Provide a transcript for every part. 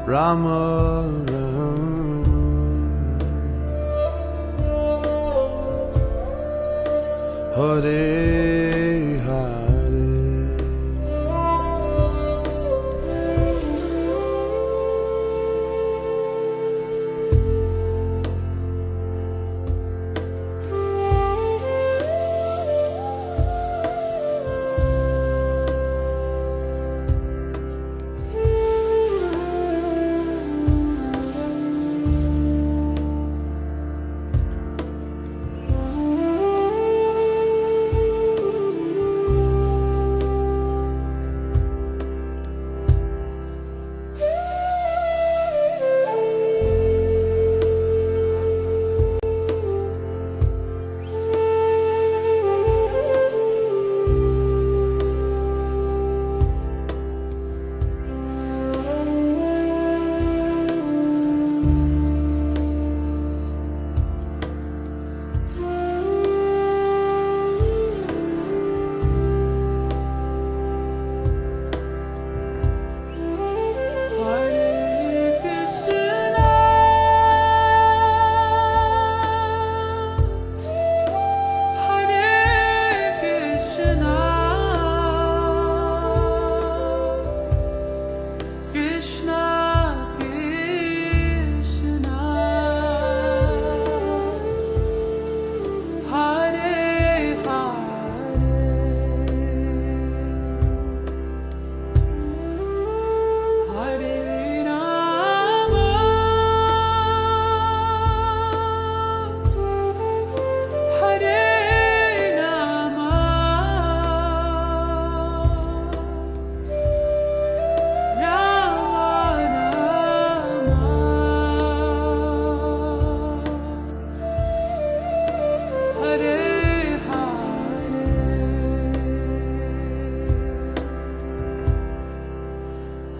Rama Rama, Hare Hare.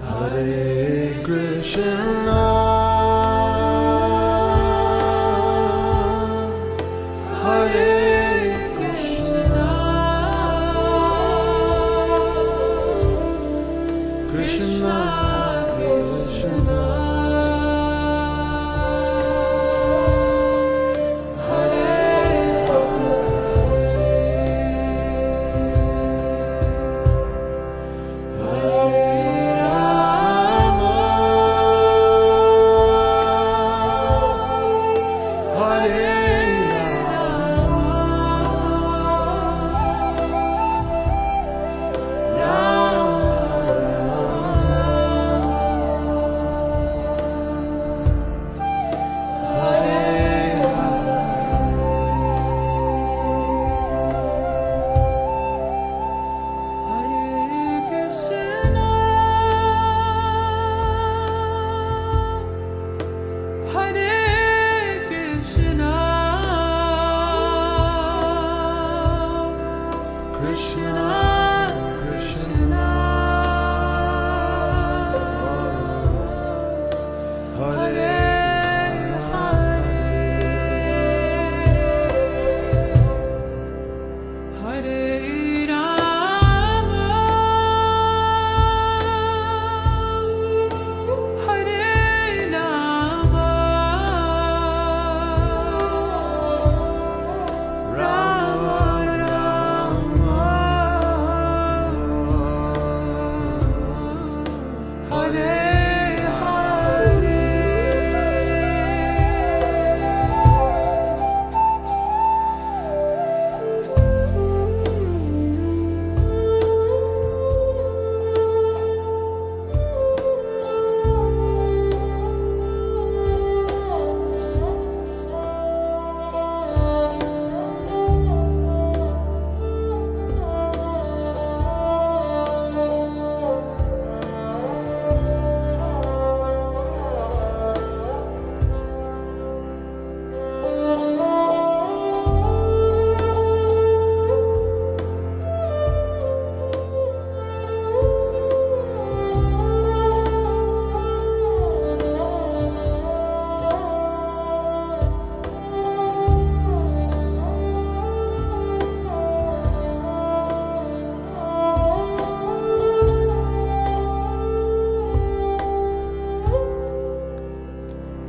Hare Krishna, Hare Krishna, Krishna Krishna, Hare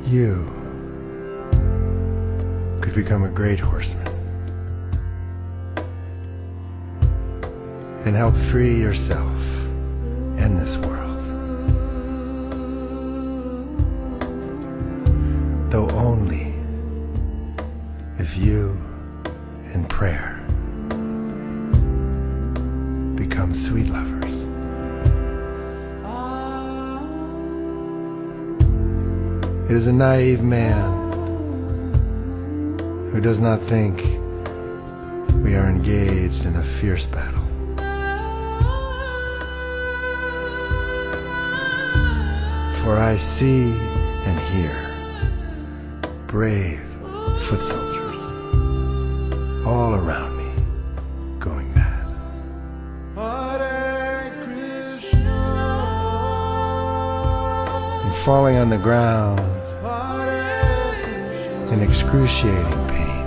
You could become a great horseman and help free yourself and this world, though only if you in prayer become sweet lovers. It is a naive man who does not think we are engaged in a fierce battle. For I see and hear brave foot soldiers all around me going mad. And falling on the ground in excruciating pain.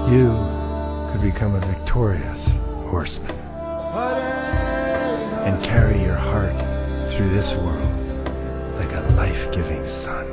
You could become a victorious horseman and carry your heart through this world like a life-giving sun.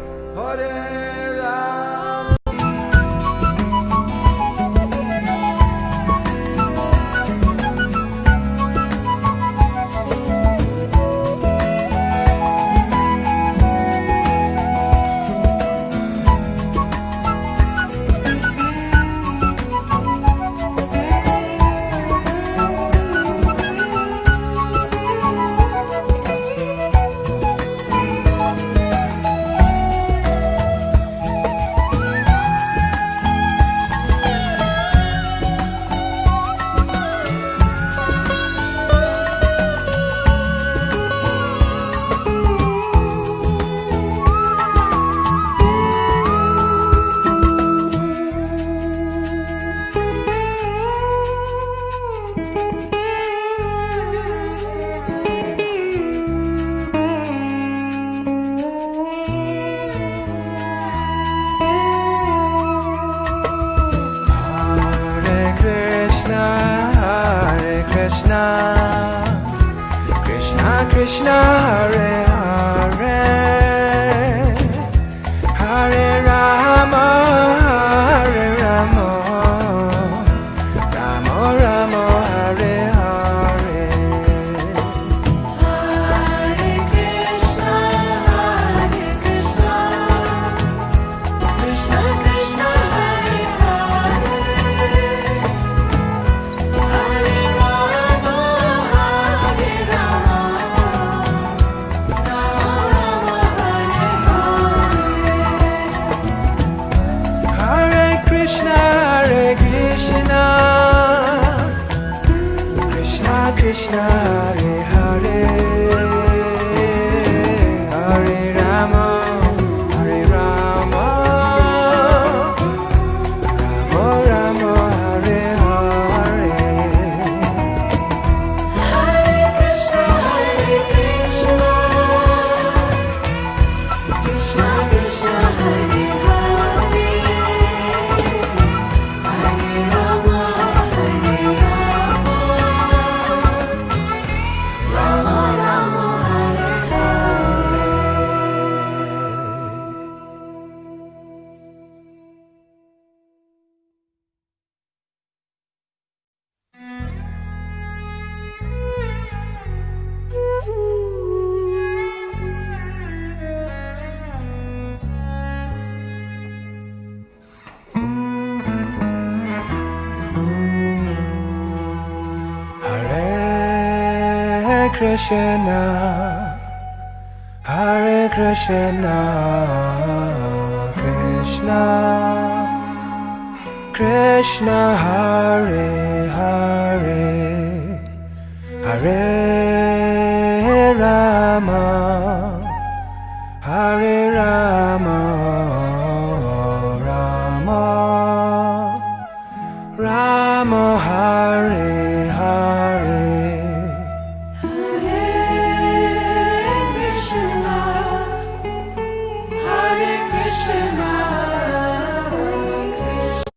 Krishna, Krishna, Hare Hare, Hare Rama, Hare Rama, Rama Rama, Hare Hare. Hare Krishna, Krishna Krishna, Hare Hare, Hare Rama, Hare Rama, Rama Rama, Hare Hare. Hare Krishna, Krishna Krishna, Hare Hare, Hare Rama, Hare Rama, Rama Rama, Hare Hare. Hare Krishna, Krishna Krishna, Hare Hare, Hare Rama, Hare Rama, Rama Rama, Hare Hare. Hare Krishna, Hare Krishna, Krishna Krishna, Hare Hare, Hare Rama, Hare Rama, Rama Rama, Hare Hare. Hare Krishna, Krishna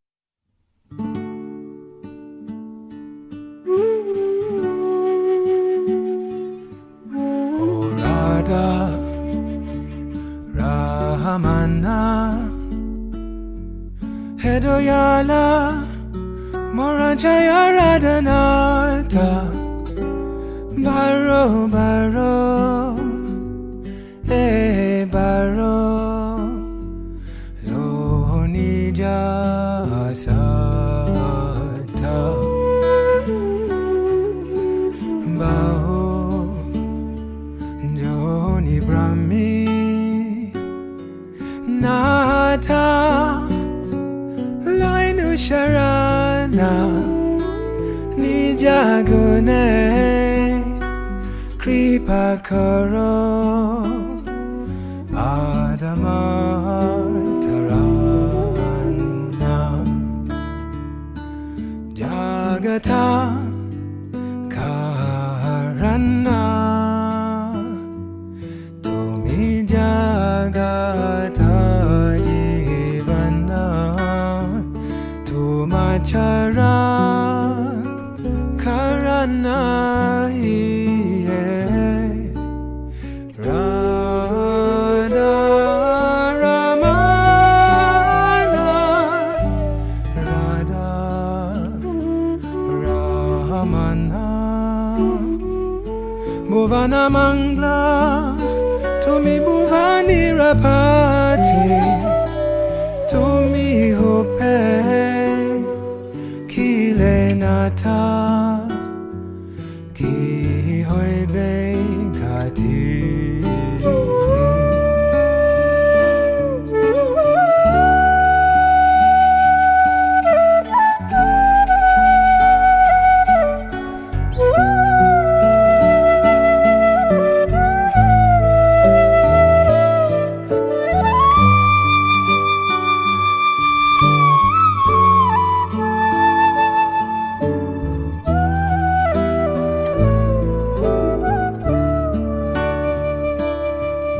Hedoyala Morajaya Radhanata Baro Baro Baro Lonija Sata Bao Joni Brahmi Nata Lainu Sharana Nijagune Kripa Karo Adama Tarana Jagata Karana Tumi Jagata Divana Tumachara Karana Radha Ramana Radha Ramana Bhuvana Mangla Tumi Bhuvani Rapati Tumi Hope Kile Nata Ki Hoibe Gati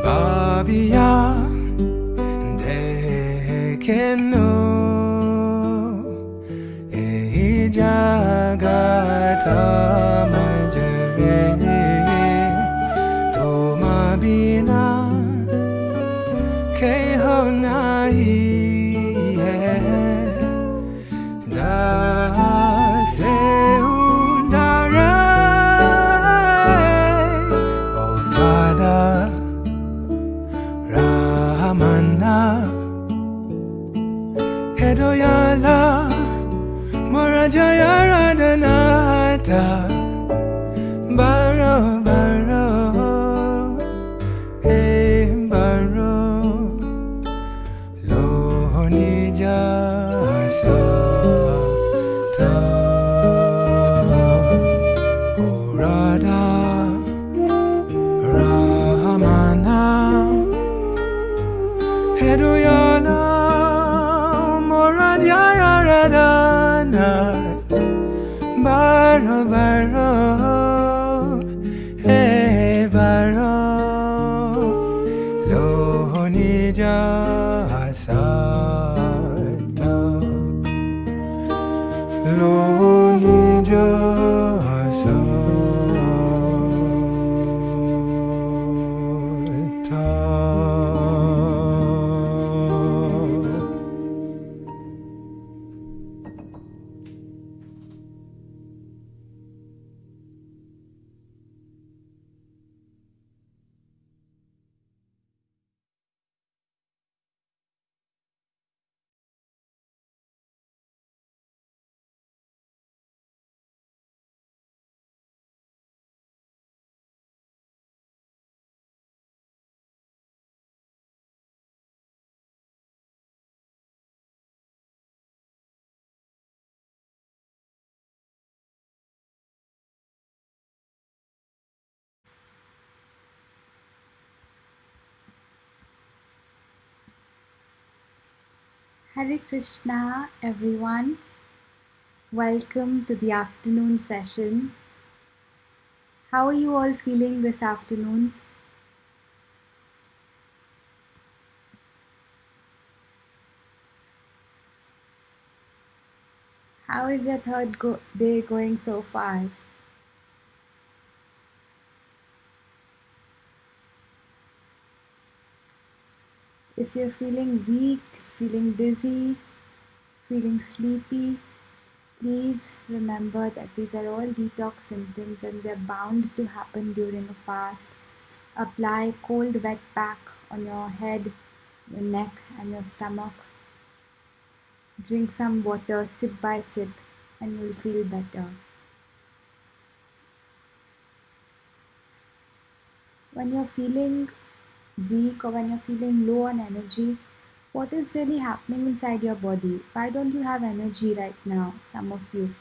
Bhavya Dekenu Ehi Jagata Majare Toma Bina Keho Nahi Dase Undare Ovada Ramana Hedoyala Morajaya Radhanata Baro Baro Baro Lonija Sata Radha Ramana Hedoyala Morajaya Radhana Baro Baro Baro Lonija Sata Lonija Hare Krishna, everyone. Welcome to the afternoon session. How are you all feeling this afternoon? How is your third day going so far? If you're feeling weak, feeling dizzy, feeling sleepy, please remember that these are all detox symptoms and they're bound to happen during a fast. Apply cold wet pack on your head, your neck, and your stomach. Drink some water sip by sip, and you'll feel better. When you're feeling weak or when you're feeling low on energy, what is really happening inside your body? Why don't you have energy right now, some of you?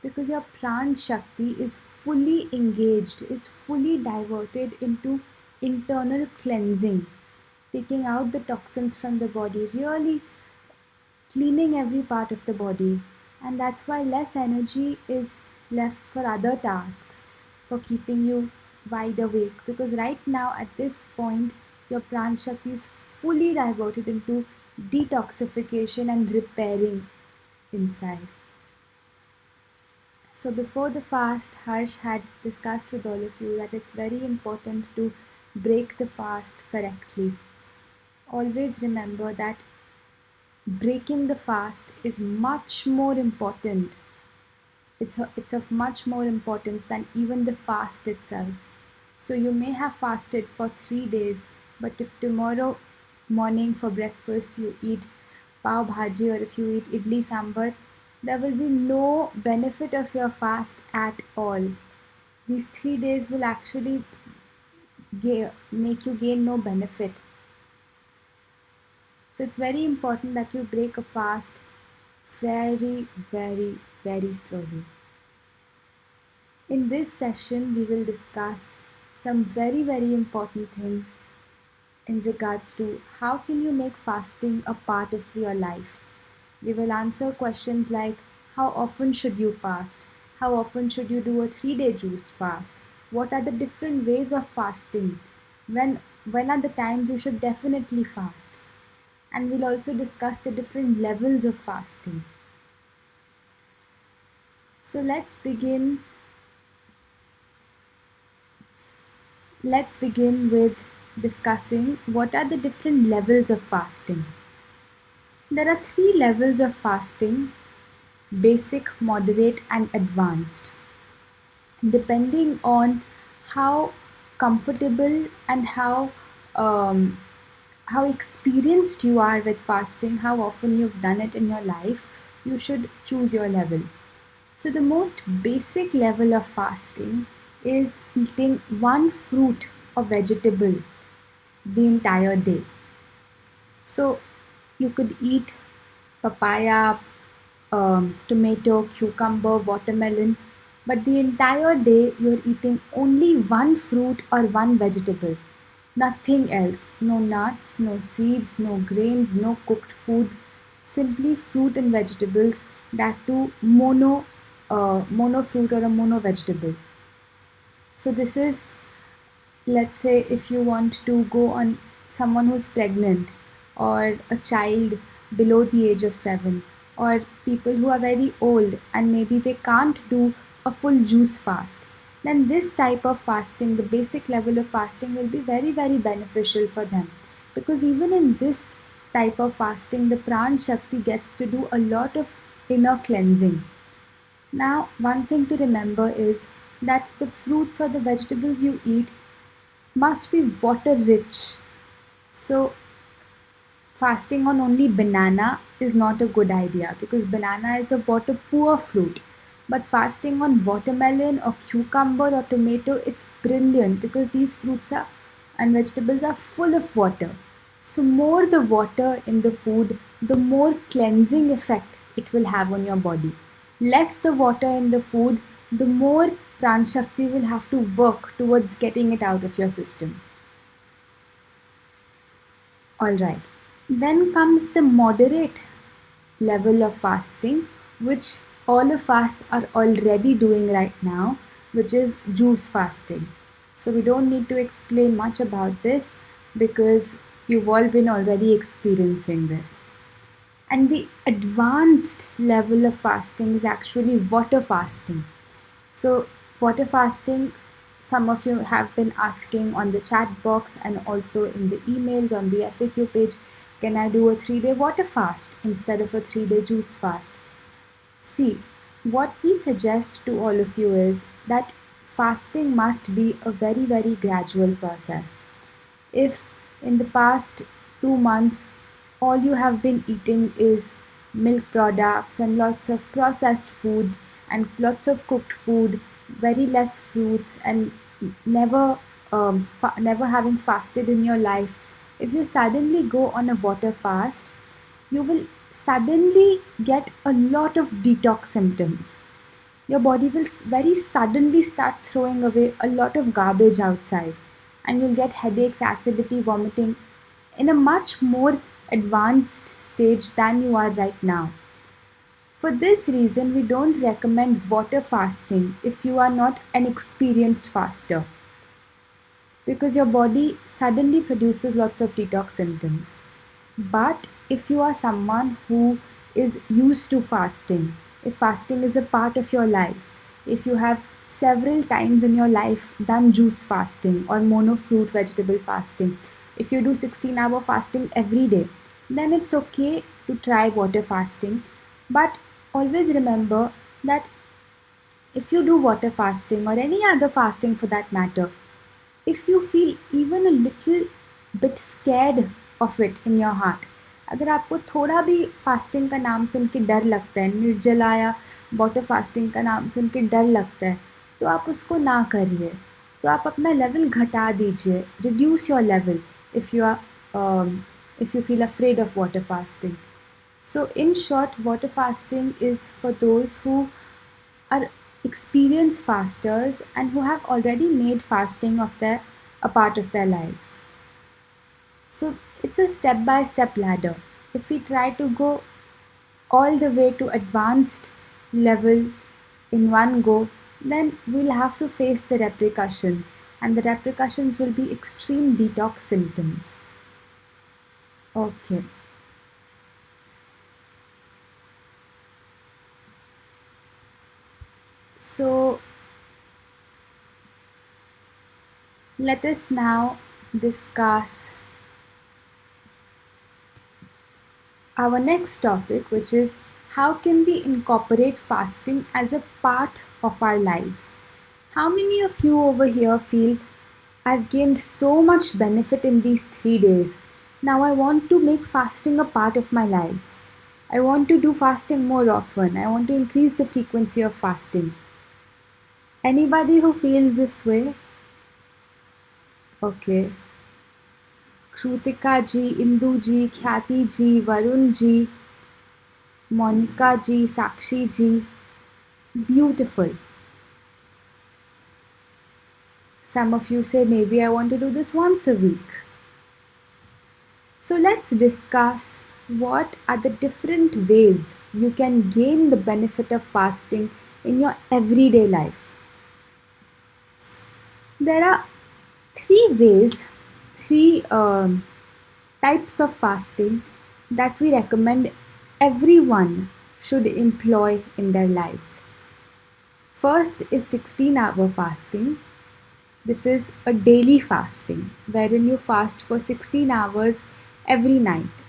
Because your pran shakti is fully engaged, is fully diverted into internal cleansing, taking out the toxins from the body, really cleaning every part of the body. And that's why less energy is left for other tasks, for keeping you wide awake. Because right now, at this point, your pran shakti is fully diverted into detoxification and repairing inside. So before the fast, Harsh had discussed with all of you that it's very important to break the fast correctly. Always remember that breaking the fast is much more important. It's of much more importance than even the fast itself. So you may have fasted for 3 days, but if tomorrow morning for breakfast you eat pav bhaji or if you eat idli sambar, there will be no benefit of your fast at all. These 3 days will actually make you gain no benefit. So it's very important that you break a fast very, very, very slowly. In this session, we will discuss some very, very important things in regards to how can you make fasting a part of your life. We will answer questions like how often should you fast? How often should you do a 3-day juice fast? What are the different ways of fasting? When are the times you should definitely fast? And we'll also discuss the different levels of fasting. So let's begin with discussing what are the different levels of fasting. There are 3 levels of fasting: basic, moderate, and advanced. Depending on how comfortable and how experienced you are with fasting, how often you've done it in your life, you should choose your level. So the most basic level of fasting is eating one fruit or vegetable the entire day. So you could eat papaya, tomato, cucumber, watermelon, but the entire day you're eating only one fruit or one vegetable. Nothing else. No nuts, no seeds, no grains, no cooked food. Simply fruit and vegetables, that too mono fruit or a mono vegetable. So this is, let's say, if you want to go on someone who's pregnant or a child below the age of 7 or people who are very old and maybe they can't do a full juice fast, then this type of fasting, the basic level of fasting, will be very, very beneficial for them. Because even in this type of fasting, the pran shakti gets to do a lot of inner cleansing. Now, one thing to remember is that the fruits or the vegetables you eat must be water rich. So fasting on only banana is not a good idea because banana is a water poor fruit. But fasting on watermelon or cucumber or tomato, it's brilliant because these fruits and vegetables are full of water. So more the water in the food, the more cleansing effect it will have on your body. Less the water in the food, the more pran shakti will have to work towards getting it out of your system. Alright, then comes the moderate level of fasting, which all of us are already doing right now, which is juice fasting. So we don't need to explain much about this because you've all been already experiencing this. And the advanced level of fasting is actually water fasting. So water fasting, some of you have been asking on the chat box and also in the emails on the FAQ page, Can I do a 3-day water fast instead of a 3-day juice fast? See, what we suggest to all of you is that fasting must be a very, very gradual process. If in the past 2 months all you have been eating is milk products and lots of processed food and lots of cooked food, very less fruits, and never never having fasted in your life, if you suddenly go on a water fast, you will suddenly get a lot of detox symptoms. Your body will very suddenly start throwing away a lot of garbage outside, and you'll get headaches, acidity, vomiting in a much more advanced stage than you are right now. For this reason, we don't recommend water fasting if you are not an experienced faster, because your body suddenly produces lots of detox symptoms. But if you are someone who is used to fasting, if fasting is a part of your life, if you have several times in your life done juice fasting or mono fruit vegetable fasting, if you do 16-hour fasting every day, then it's okay to try water fasting. But always remember that if you do water fasting or any other fasting for that matter, if you feel even a little bit scared of it in your heart, अगर आपको थोड़ा भी fasting का नाम सुन के डर लगता है, निर्जला या वाटर फास्टिंग का नाम सुन के डर लगता है, तो आप उसको ना करिए. तो आप अपना लेवल घटा दीजिए. Reduce your level if you feel afraid of water fasting. So in short, water fasting is for those who are experienced fasters and who have already made fasting a part of their lives. So it's a step-by-step ladder. If we try to go all the way to advanced level in one go, then we'll have to face the repercussions, and the repercussions will be extreme detox symptoms. Okay. So let us now discuss our next topic, which is how can we incorporate fasting as a part of our lives? How many of you over here feel I've gained so much benefit in these 3 days? Now I want to make fasting a part of my life. I want to do fasting more often. I want to increase the frequency of fasting. Anybody who feels this way? Okay. Krutika ji, Indu ji, Khyati ji, Varun ji, Monica ji, Sakshi ji. Beautiful. Some of you say maybe I want to do this once a week. So let's discuss what are the different ways you can gain the benefit of fasting in your everyday life. There are three types of fasting that we recommend everyone should employ in their lives. First is 16-hour fasting. This is a daily fasting wherein you fast for 16 hours every night.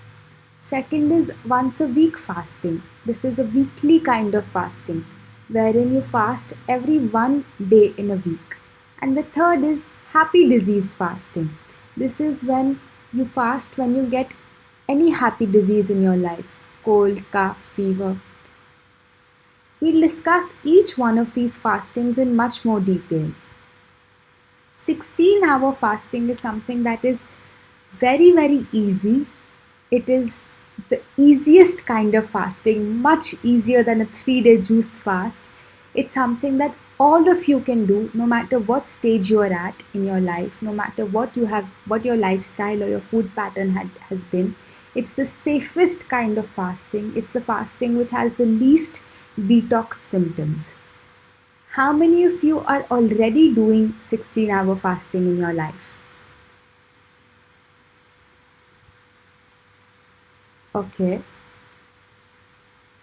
Second is once a week fasting. This is a weekly kind of fasting wherein you fast every 1 day in a week. And the third is happy disease fasting. This is when you fast when you get any happy disease in your life, cold, cough, fever. We'll discuss each one of these fastings in much more detail. 16-hour fasting is something that is very, very easy. It is the easiest kind of fasting, much easier than a 3-day juice fast. It's something that all of you can do, no matter what stage you are at in your life, no matter what your lifestyle or your food pattern has been. It's the safest kind of fasting. It's the fasting which has the least detox symptoms. How many of you are already doing 16-hour fasting in your life? Okay.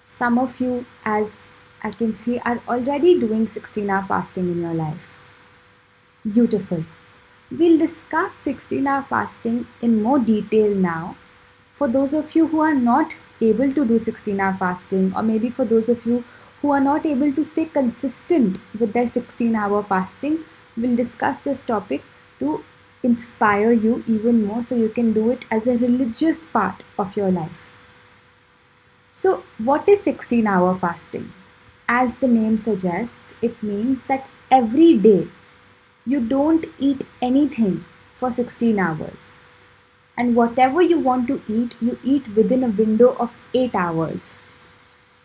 Some of you, as I can see, are already doing 16-hour fasting in your life. Beautiful. We'll discuss 16-hour fasting in more detail now. for those of you who are not able to do 16-hour fasting, or maybe for those of you who are not able to stay consistent with their 16-hour fasting, we'll discuss this topic to inspire you even more so you can do it as a religious part of your life. So, what is 16-hour fasting? As the name suggests, it means that every day you don't eat anything for 16 hours. And whatever you want to eat, you eat within a window of 8 hours.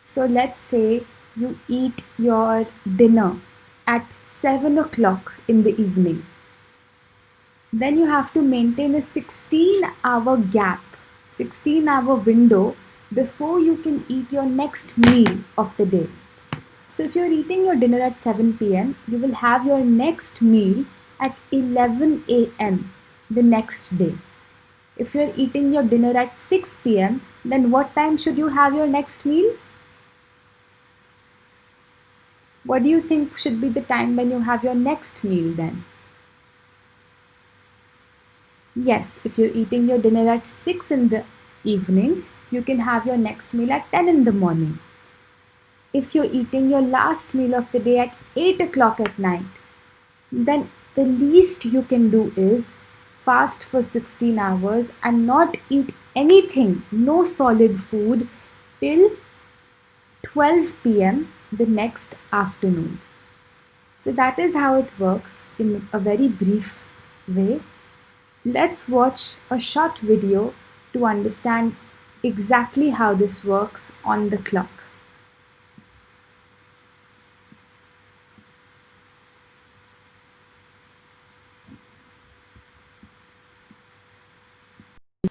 So let's say you eat your dinner at 7 o'clock in the evening. Then you have to maintain a 16-hour gap, 16-hour window before you can eat your next meal of the day. So if you're eating your dinner at 7 p.m., you will have your next meal at 11 a.m. the next day. If you're eating your dinner at 6 p.m., then what time should you have your next meal? What do you think should be the time when you have your next meal then? Yes, if you're eating your dinner at 6 in the evening, you can have your next meal at 10 in the morning. If you're eating your last meal of the day at 8 o'clock at night, then the least you can do is fast for 16 hours and not eat anything, no solid food, till 12 p.m. the next afternoon. So that is how it works in a very brief way. Let's watch a short video to understand exactly how this works on the clock.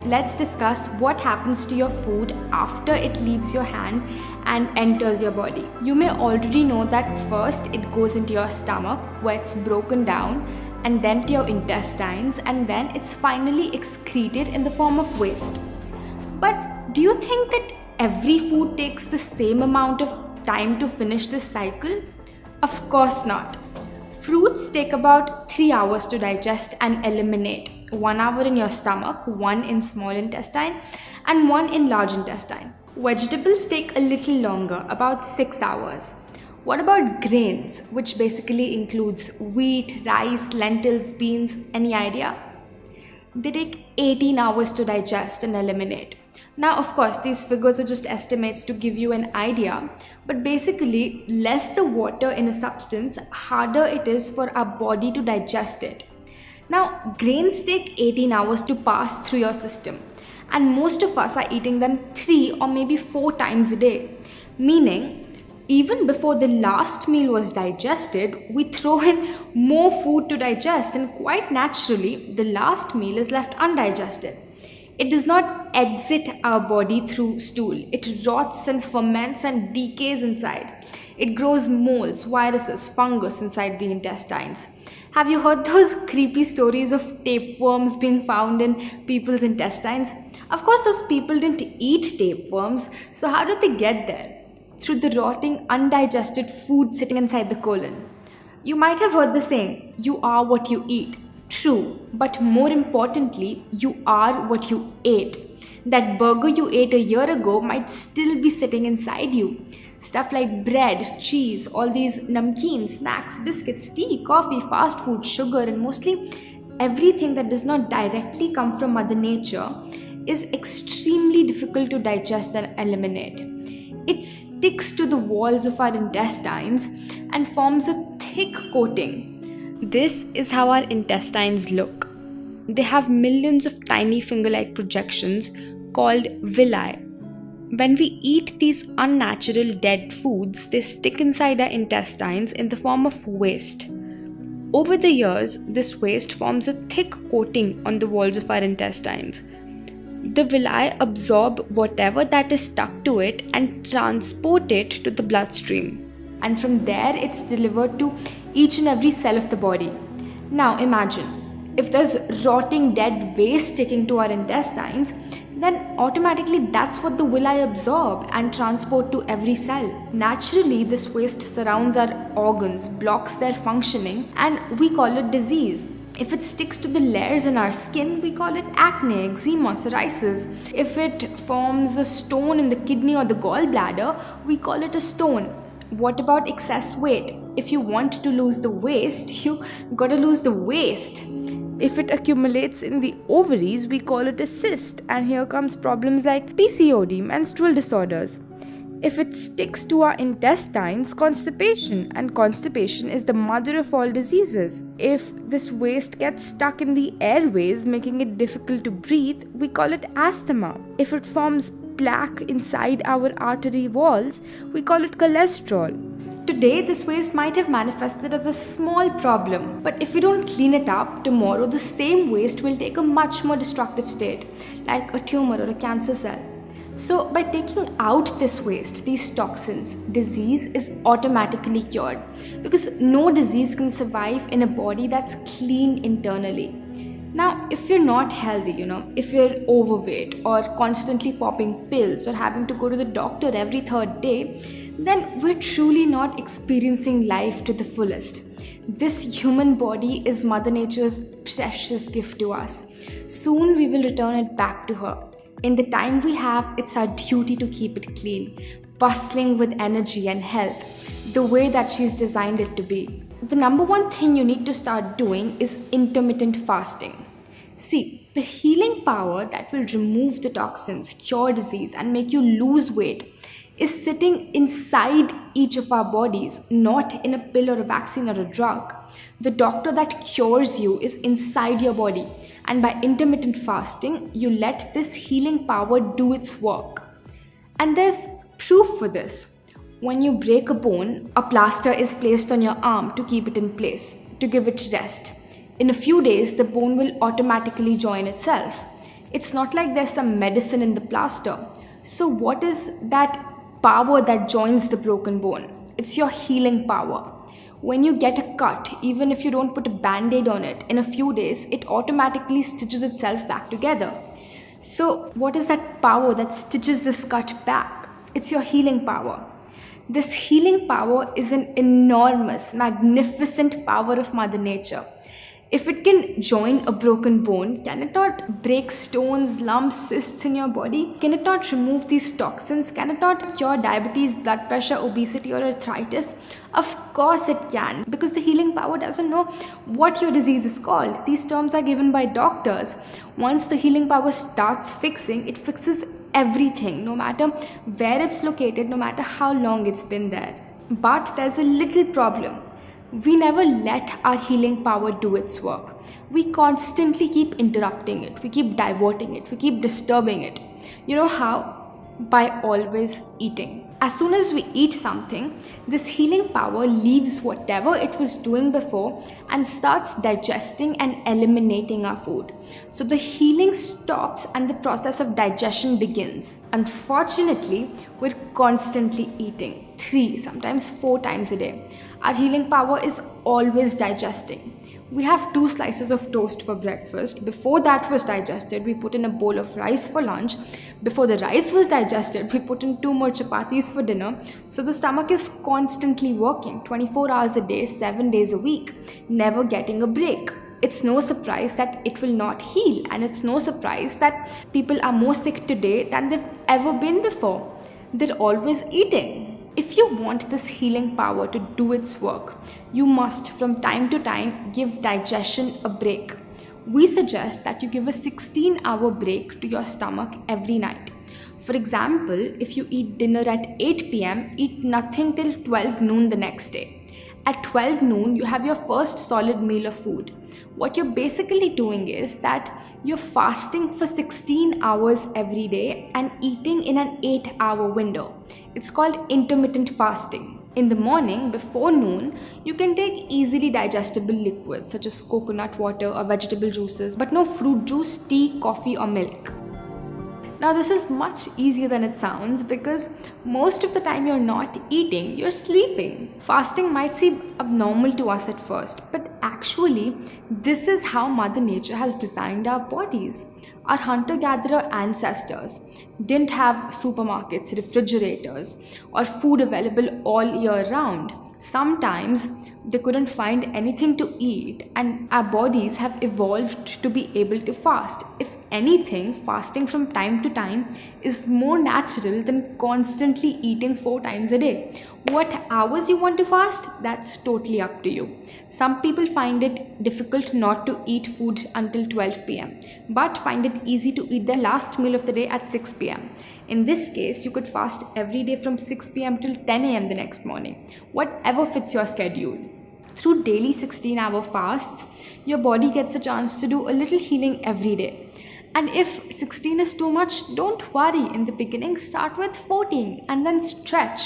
Let's discuss what happens to your food after it leaves your hand and enters your body. You may already know that first it goes into your stomach where it's broken down, and then to your intestines, and then it's finally excreted in the form of waste. But do you think that every food takes the same amount of time to finish this cycle? Of course not. Fruits take about 3 hours to digest and eliminate. 1 hour in your stomach, 1 in small intestine, and 1 in large intestine. Vegetables take a little longer, about 6 hours. What about grains, which basically includes wheat, rice, lentils, beans? Any idea? They take 18 hours to digest and eliminate. Now, of course, these figures are just estimates to give you an idea, but basically, less the water in a substance, harder it is for our body to digest it. Now, grains take 18 hours to pass through your system, and most of us are eating them 3 or maybe 4 times a day, meaning even before the last meal was digested, we throw in more food to digest, and quite naturally, the last meal is left undigested. It does not exit our body through stool. It rots and ferments and decays inside. It grows molds, viruses, fungus inside the intestines. Have you heard those creepy stories of tapeworms being found in people's intestines? Of course, those people didn't eat tapeworms, so how did they get there? Through the rotting, undigested food sitting inside the colon. You might have heard the saying, you are what you eat. True, but more importantly, you are what you ate. That burger you ate a year ago might still be sitting inside you. Stuff like bread, cheese, all these namkeen, snacks, biscuits, tea, coffee, fast food, sugar, and mostly everything that does not directly come from Mother Nature is extremely difficult to digest and eliminate. It sticks to the walls of our intestines and forms a thick coating. This is how our intestines look. They have millions of tiny finger-like projections called villi. When we eat these unnatural dead foods, they stick inside our intestines in the form of waste. Over the years, this waste forms a thick coating on the walls of our intestines. The villi absorb whatever that is stuck to it and transport it to the bloodstream. And from there, it's delivered to each and every cell of the body. Now imagine, if there's rotting dead waste sticking to our intestines, then automatically that's what the villi absorb and transport to every cell. Naturally, this waste surrounds our organs, blocks their functioning, and we call it disease. If it sticks to the layers in our skin, we call it acne, eczema, psoriasis. If it forms a stone in the kidney or the gallbladder, we call it a stone. What about excess weight? If you want to lose the waist, you gotta lose the waist. If it accumulates in the ovaries, we call it a cyst, and here comes problems like PCOD, menstrual disorders. If it sticks to our intestines, constipation, and constipation is the mother of all diseases. If this waste gets stuck in the airways, making it difficult to breathe, we call it asthma. If it forms plaque inside our artery walls, we call it cholesterol. Today, this waste might have manifested as a small problem, but if we don't clean it up, tomorrow the same waste will take a much more destructive state, like a tumor or a cancer cell. So, by taking out this waste, these toxins, disease is automatically cured, because no disease can survive in a body that's clean internally. Now, if you're not healthy, if you're overweight or constantly popping pills or having to go to the doctor every third day, then we're truly not experiencing life to the fullest. This human body is Mother Nature's precious gift to us. Soon we will return it back to her. In the time we have, it's our duty to keep it clean, bustling with energy and health, the way that she's designed it to be. The number one thing you need to start doing is intermittent fasting. See, the healing power that will remove the toxins, cure disease, and make you lose weight is sitting inside each of our bodies, not in a pill or a vaccine or a drug. The doctor that cures you is inside your body, and by intermittent fasting, you let this healing power do its work. And there's proof for this. When you break a bone, a plaster is placed on your arm to keep it in place, to give it rest. In a few days, the bone will automatically join itself. It's not like there's some medicine in the plaster. So what is that power that joins the broken bone? It's your healing power. When you get a cut, even if you don't put a band-aid on it, in a few days, it automatically stitches itself back together. So what is that power that stitches this cut back? It's your healing power. This healing power is an enormous, magnificent power of Mother Nature. If it can join a broken bone, can it not break stones, lumps, cysts in your body? Can it not remove these toxins? Can it not cure diabetes, blood pressure, obesity, or arthritis? Of course it can, because the healing power doesn't know what your disease is called. These terms are given by doctors. Once the healing power starts fixing, it fixes everything, no matter where it's located, no matter how long it's been there. But there's a little problem. We never let our healing power do its work. We constantly keep interrupting it. We keep diverting it. We keep disturbing it. You know how? By always eating. As soon as we eat something, this healing power leaves whatever it was doing before and starts digesting and eliminating our food. So the healing stops and the process of digestion begins. Unfortunately, we're constantly eating 3, sometimes 4 times a day. Our healing power is always digesting. We have 2 slices of toast for breakfast. Before that was digested, we put in a bowl of rice for lunch. Before the rice was digested, we put in 2 more chapatis for dinner. So the stomach is constantly working 24 hours a day, 7 days a week, never getting a break. It's no surprise that it will not heal, and it's no surprise that people are more sick today than they've ever been before. They're always eating. If you want this healing power to do its work, you must from time to time give digestion a break. We suggest that you give a 16-hour break to your stomach every night. For example, if you eat dinner at 8 p.m., eat nothing till 12 noon the next day. At 12 noon, you have your first solid meal of food. What you're basically doing is that you're fasting for 16 hours every day and eating in an 8-hour window. It's called intermittent fasting. In the morning, before noon, you can take easily digestible liquids such as coconut water or vegetable juices, but no fruit juice, tea, coffee, or milk. Now this is much easier than it sounds, because most of the time you're not eating, you're sleeping. Fasting might seem abnormal to us at first, but actually this is how Mother Nature has designed our bodies. Our hunter-gatherer ancestors didn't have supermarkets, refrigerators, or food available all year round. Sometimes they couldn't find anything to eat, and our bodies have evolved to be able to fast. If anything, fasting from time to time is more natural than constantly eating 4 times a day. What hours you want to fast, that's totally up to you. Some people find it difficult not to eat food until 12 pm, but find it easy to eat their last meal of the day at 6 pm. In this case, you could fast every day from 6 pm till 10 am the next morning, whatever fits your schedule. Through daily 16-hour fasts, your body gets a chance to do a little healing every day. And if 16 is too much, don't worry. In the beginning, start with 14 and then stretch.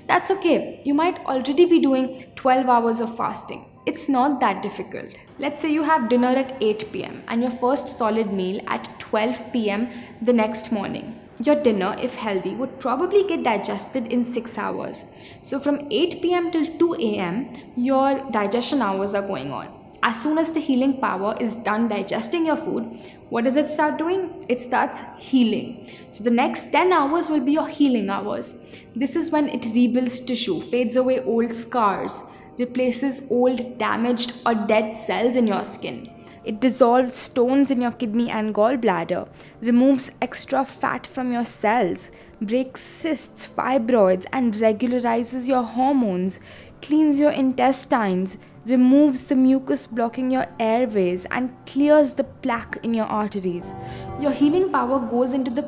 That's okay. You might already be doing 12 hours of fasting. It's not that difficult. Let's say you have dinner at 8 pm and your first solid meal at 12 pm the next morning. Your dinner, if healthy, would probably get digested in 6 hours. So from 8 pm till 2 am, your digestion hours are going on. As soon as the healing power is done digesting your food, what does it start doing? It starts healing. So the next 10 hours will be your healing hours. This is when it rebuilds tissue, fades away old scars, replaces old damaged or dead cells in your skin. It dissolves stones in your kidney and gallbladder, removes extra fat from your cells, breaks cysts, fibroids, and regularizes your hormones, cleans your intestines, removes the mucus blocking your airways, and clears the plaque in your arteries. Your healing power goes into the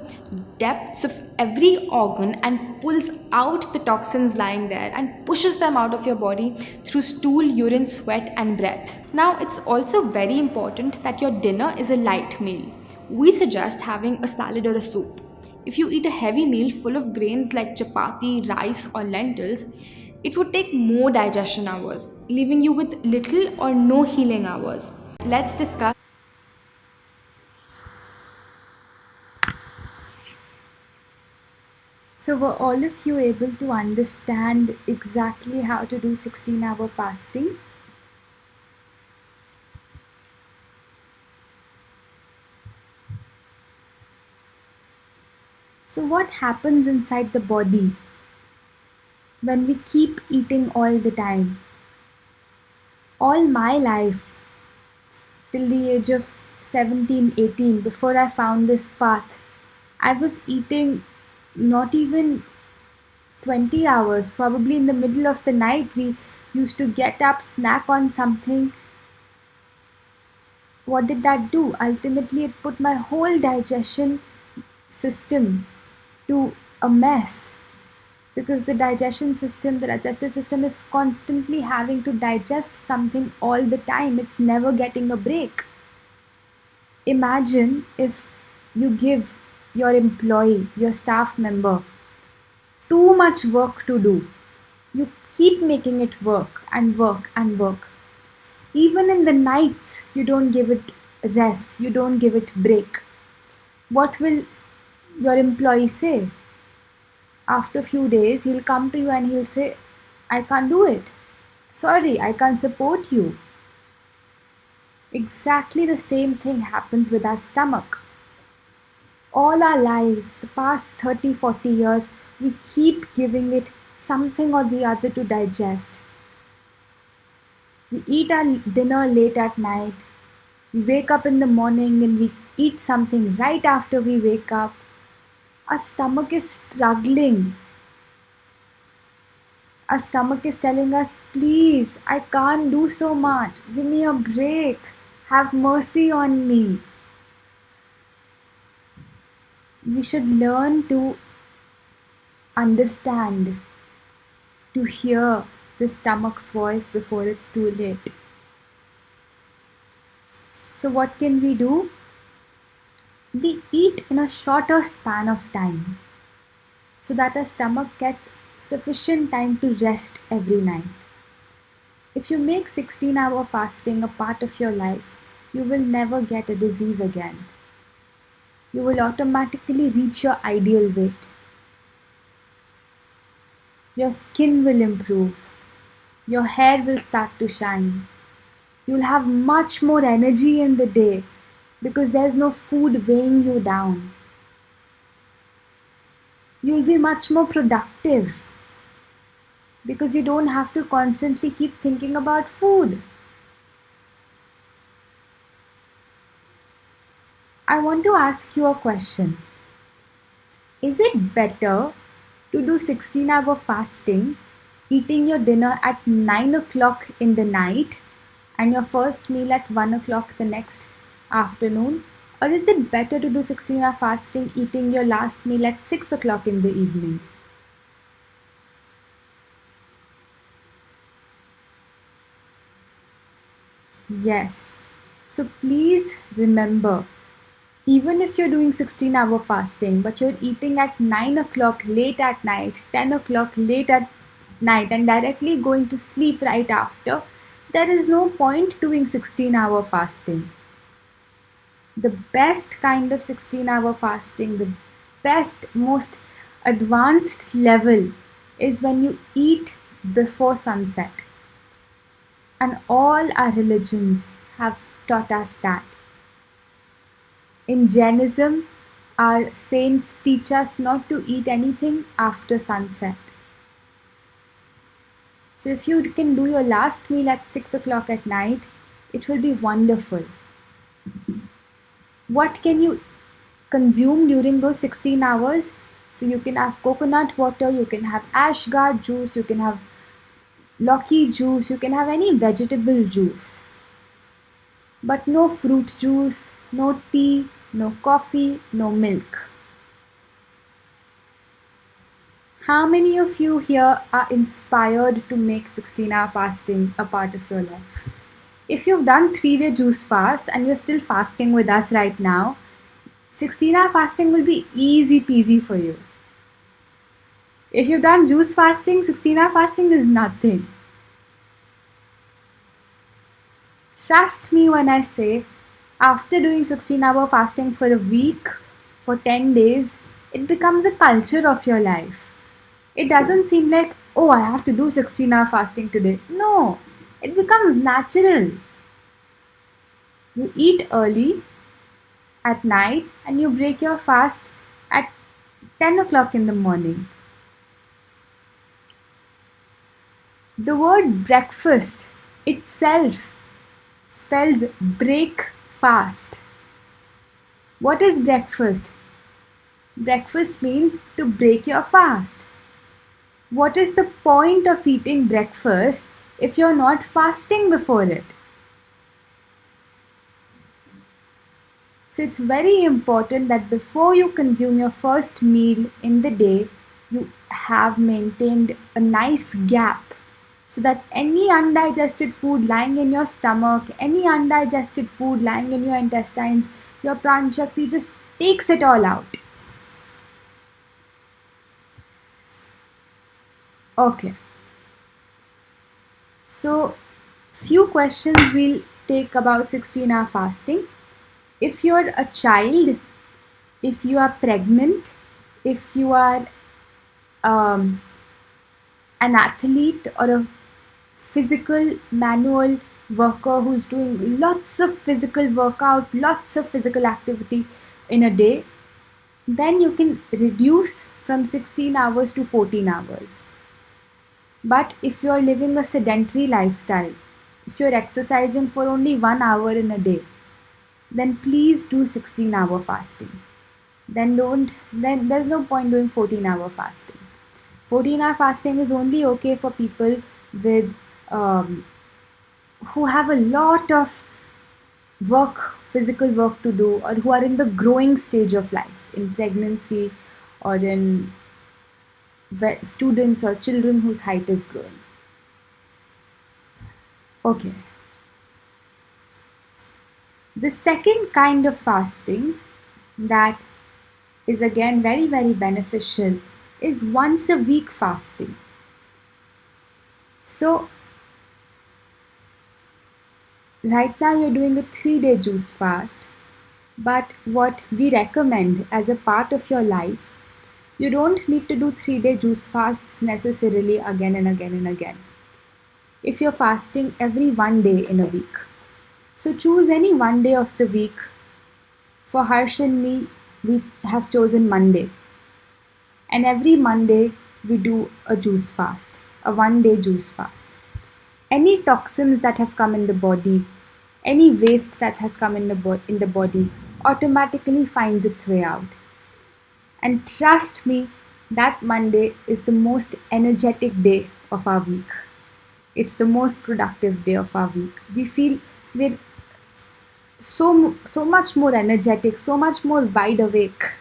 depths of every organ and pulls out the toxins lying there and pushes them out of your body through stool, urine, sweat, and breath. Now, it's also very important that your dinner is a light meal. We suggest having a salad or a soup. If you eat a heavy meal full of grains like chapati, rice, or lentils, it would take more digestion hours, leaving you with little or no healing hours. Let's discuss. So, were all of you able to understand exactly how to do 16-hour fasting? So, what happens inside the body when we keep eating all the time? All my life, till the age of 17, 18, before I found this path, I was eating not even 20 hours. Probably in the middle of the night, we used to get up, snack on something. What did that do? Ultimately, it put my whole digestion system to a mess, because the digestive system is constantly having to digest something all the time. It's never getting a break. Imagine if you give your employee, your staff member, too much work to do. You keep making it work and work and work. Even in the nights, you don't give it rest, you don't give it break. What will your employee say? After a few days, he'll come to you and he'll say, I can't do it. Sorry, I can't support you. Exactly the same thing happens with our stomach. All our lives, the past 30, 40 years, we keep giving it something or the other to digest. We eat our dinner late at night. We wake up in the morning and we eat something right after we wake up. Our stomach is struggling. Our stomach is telling us, please, I can't do so much. Give me a break. Have mercy on me. We should learn to understand, to hear the stomach's voice before it's too late. So what can we do? We eat in a shorter span of time so that our stomach gets sufficient time to rest every night. If you make 16-hour fasting a part of your life, you will never get a disease again. You will automatically reach your ideal weight. Your skin will improve. Your hair will start to shine. You'll have much more energy in the day because there's no food weighing you down. You'll be much more productive. because you don't have to constantly keep thinking about food. I want to ask you a question. Is it better to do 16-hour fasting, eating your dinner at 9 o'clock in the night and your first meal at 1 o'clock the next afternoon? Or is it better to do 16-hour fasting, eating your last meal at 6 o'clock in the evening? Yes. So please remember, even if you're doing 16-hour fasting, but you're eating at 9 o'clock late at night, 10 o'clock late at night, and directly going to sleep right after, there is no point doing 16-hour fasting. The best kind of 16-hour fasting, the best, most advanced level is when you eat before sunset. And all our religions have taught us that. In Jainism, our saints teach us not to eat anything after sunset. So if you can do your last meal at 6 o'clock at night, it will be wonderful. What can you consume during those 16 hours? So you can have coconut water, you can have ashgard juice, you can have Loki juice, you can have any vegetable juice. But no fruit juice, no tea, no coffee, no milk. How many of you here are inspired to make 16-hour fasting a part of your life? If you've done 3-day juice fast and you're still fasting with us right now, 16-hour fasting will be easy peasy for you. If you've done juice fasting, 16-hour fasting is nothing. Trust me when I say, after doing 16-hour fasting for a week, for 10 days, it becomes a culture of your life. It doesn't seem like, oh, I have to do 16-hour fasting today. No, it becomes natural. You eat early at night and you break your fast at 10 o'clock in the morning. The word breakfast itself spells break fast. What is breakfast? Breakfast means to break your fast. What is the point of eating breakfast if you're not fasting before it? So it's very important that before you consume your first meal in the day, you have maintained a nice gap so that any undigested food lying in your stomach, any undigested food lying in your intestines, your Pran Shakti just takes it all out. Okay. So, few questions we'll take about 16-hour fasting. If you're a child, if you are pregnant, if you are an athlete or a physical manual worker who's doing lots of physical workout, lots of physical activity in a day, then you can reduce from 16 hours to 14 hours. But if you're living a sedentary lifestyle, if you're exercising for only 1 hour in a day, then please do 16-hour fasting. Then there's no point doing 14-hour fasting. 14-hour fasting is only okay for people with who have a lot of physical work to do, or who are in the growing stage of life, in pregnancy or in students or children whose height is growing. Okay. The second kind of fasting that is again very, very beneficial is once a week fasting. So, right now you're doing a 3-day juice fast, but what we recommend as a part of your life, you don't need to do 3-day juice fasts necessarily again and again and again. If you're fasting every 1 day in a week, so choose any 1 day of the week. For Harsh and me, we have chosen Monday. And every Monday, we do a juice fast. a 1-day juice fast. Any toxins that have come in the body, any waste that has come in the body automatically finds its way out. And trust me, that Monday is the most energetic day of our week. It's the most productive day of our week. We feel we're so much more energetic, so much more wide awake.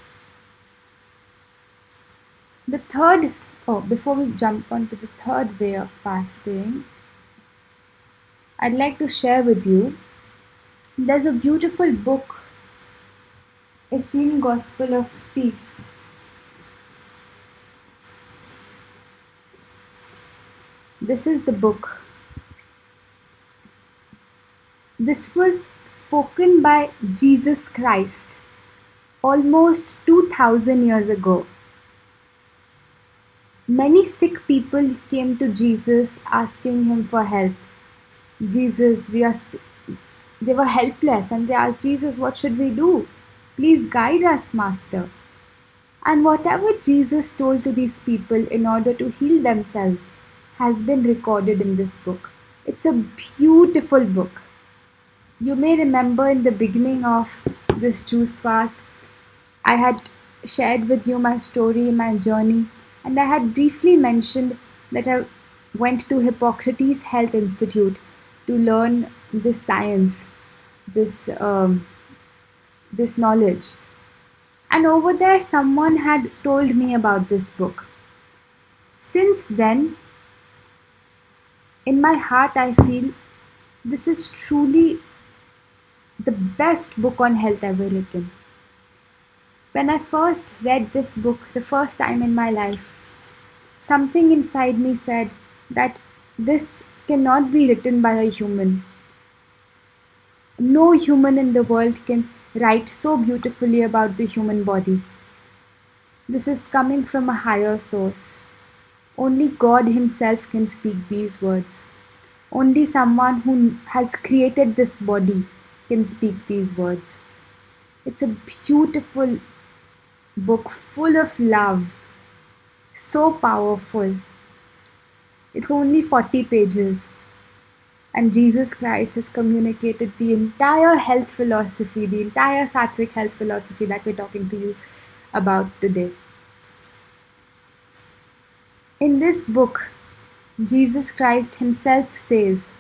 Before we jump on to the third way of fasting, I'd like to share with you, there's a beautiful book, Essene Gospel of Peace. This is the book. This was spoken by Jesus Christ almost 2000 years ago. Many sick people came to Jesus asking him for help. Jesus, they were helpless and they asked Jesus, what should we do? Please guide us, Master. And whatever Jesus told to these people in order to heal themselves has been recorded in this book. It's a beautiful book. You may remember in the beginning of this juice fast, I had shared with you my story, my journey, and I had briefly mentioned that I went to Hippocrates Health Institute to learn this science, this knowledge. And over there, someone had told me about this book. Since then, in my heart, I feel this is truly the best book on health ever written. When I first read this book the first time in my life, something inside me said that this cannot be written by a human. No human in the world can write so beautifully about the human body. This is coming from a higher source. Only God Himself can speak these words. Only someone who has created this body can speak these words. It's a beautiful book full of love, so powerful. It's only 40 pages, and Jesus Christ has communicated the entire health philosophy, the entire Sattvic health philosophy that we're talking to you about today. In this book, Jesus Christ Himself says,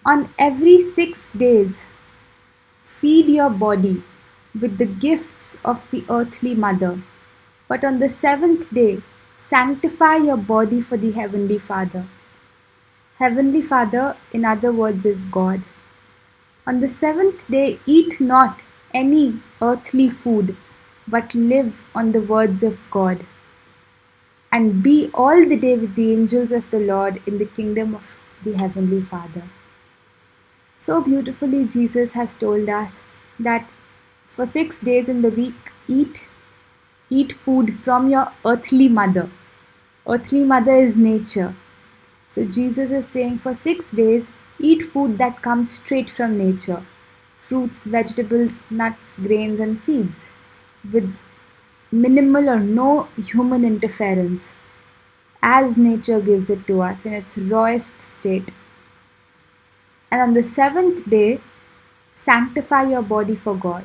on every 6 days, feed your body with the gifts of the earthly mother, but on the 7th day, sanctify your body for the Heavenly Father. Heavenly Father, in other words, is God. On the 7th day, eat not any earthly food, but live on the words of God, and be all the day with the angels of the Lord in the kingdom of the Heavenly Father. So beautifully, Jesus has told us that for 6 days in the week, eat food from your earthly mother. Earthly mother is nature. So Jesus is saying for 6 days, eat food that comes straight from nature. Fruits, vegetables, nuts, grains and seeds with minimal or no human interference, as nature gives it to us in its rawest state. And on the 7th day, sanctify your body for God.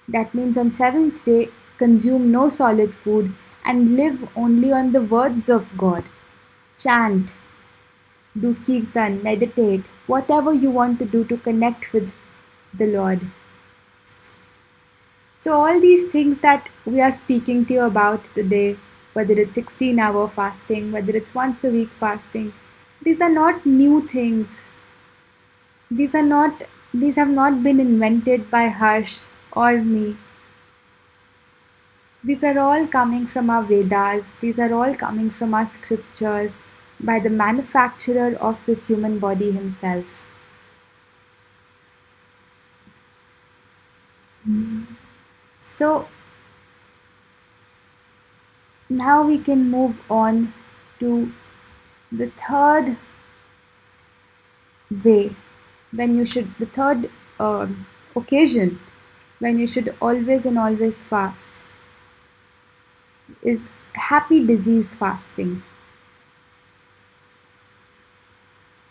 That means on 7th day, consume no solid food and live only on the words of God. Chant, do kirtan, meditate, whatever you want to do to connect with the Lord. So all these things that we are speaking to you about today, whether it's 16-hour fasting, whether it's once a week fasting, these are not new things. These have not been invented by Harsh or me. These are all coming from our Vedas. These are all coming from our scriptures by the manufacturer of this human body himself. So now we can move on to the third way, the third occasion when you should always and always fast is happy disease fasting.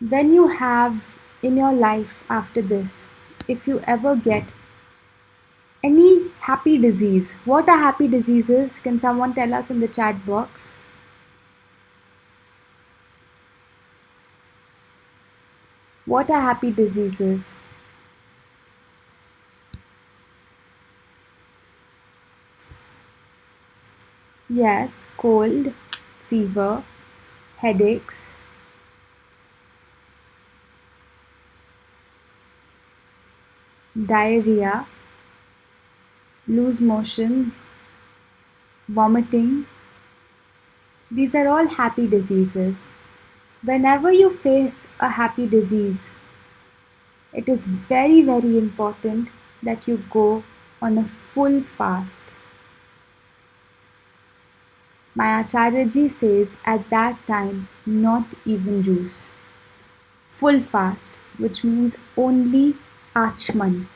when you have in your life after this, if you ever get any happy disease, what are happy diseases? Can someone tell us in the chat box? What are happy diseases? Yes, cold, fever, headaches, diarrhea, loose motions, vomiting. These are all happy diseases. Whenever you face a happy disease, it is very, very important that you go on a full fast. My Acharya ji says at that time, not even juice. Full fast, which means only Achman.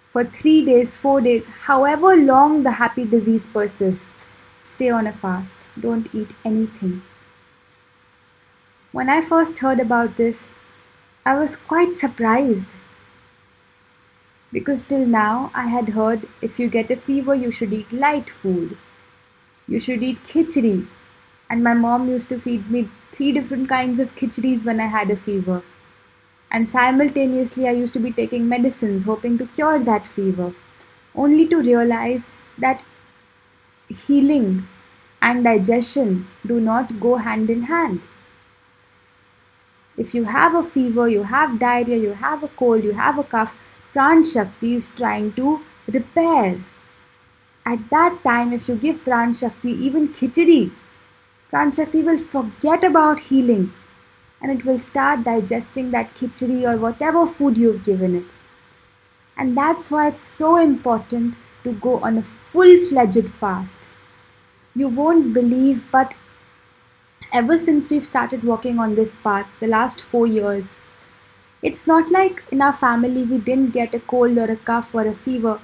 For 3 days, 4 days, however long the happy disease persists, stay on a fast. Don't eat anything. When I first heard about this, I was quite surprised. Because till now I had heard if you get a fever, you should eat light food. You should eat khichdi. And my mom used to feed me 3 different kinds of khichdis when I had a fever. And simultaneously, I used to be taking medicines hoping to cure that fever, only to realize that healing and digestion do not go hand in hand. If you have a fever, you have diarrhea, you have a cold, you have a cough, Pran Shakti is trying to repair. At that time, if you give Pran Shakti even khichdi, Pran Shakti will forget about healing and it will start digesting that khichdi or whatever food you've given it. And that's why it's so important to go on a full-fledged fast. You won't believe, but ever since we've started working on this path, the last 4 years, it's not like in our family we didn't get a cold or a cough or a fever.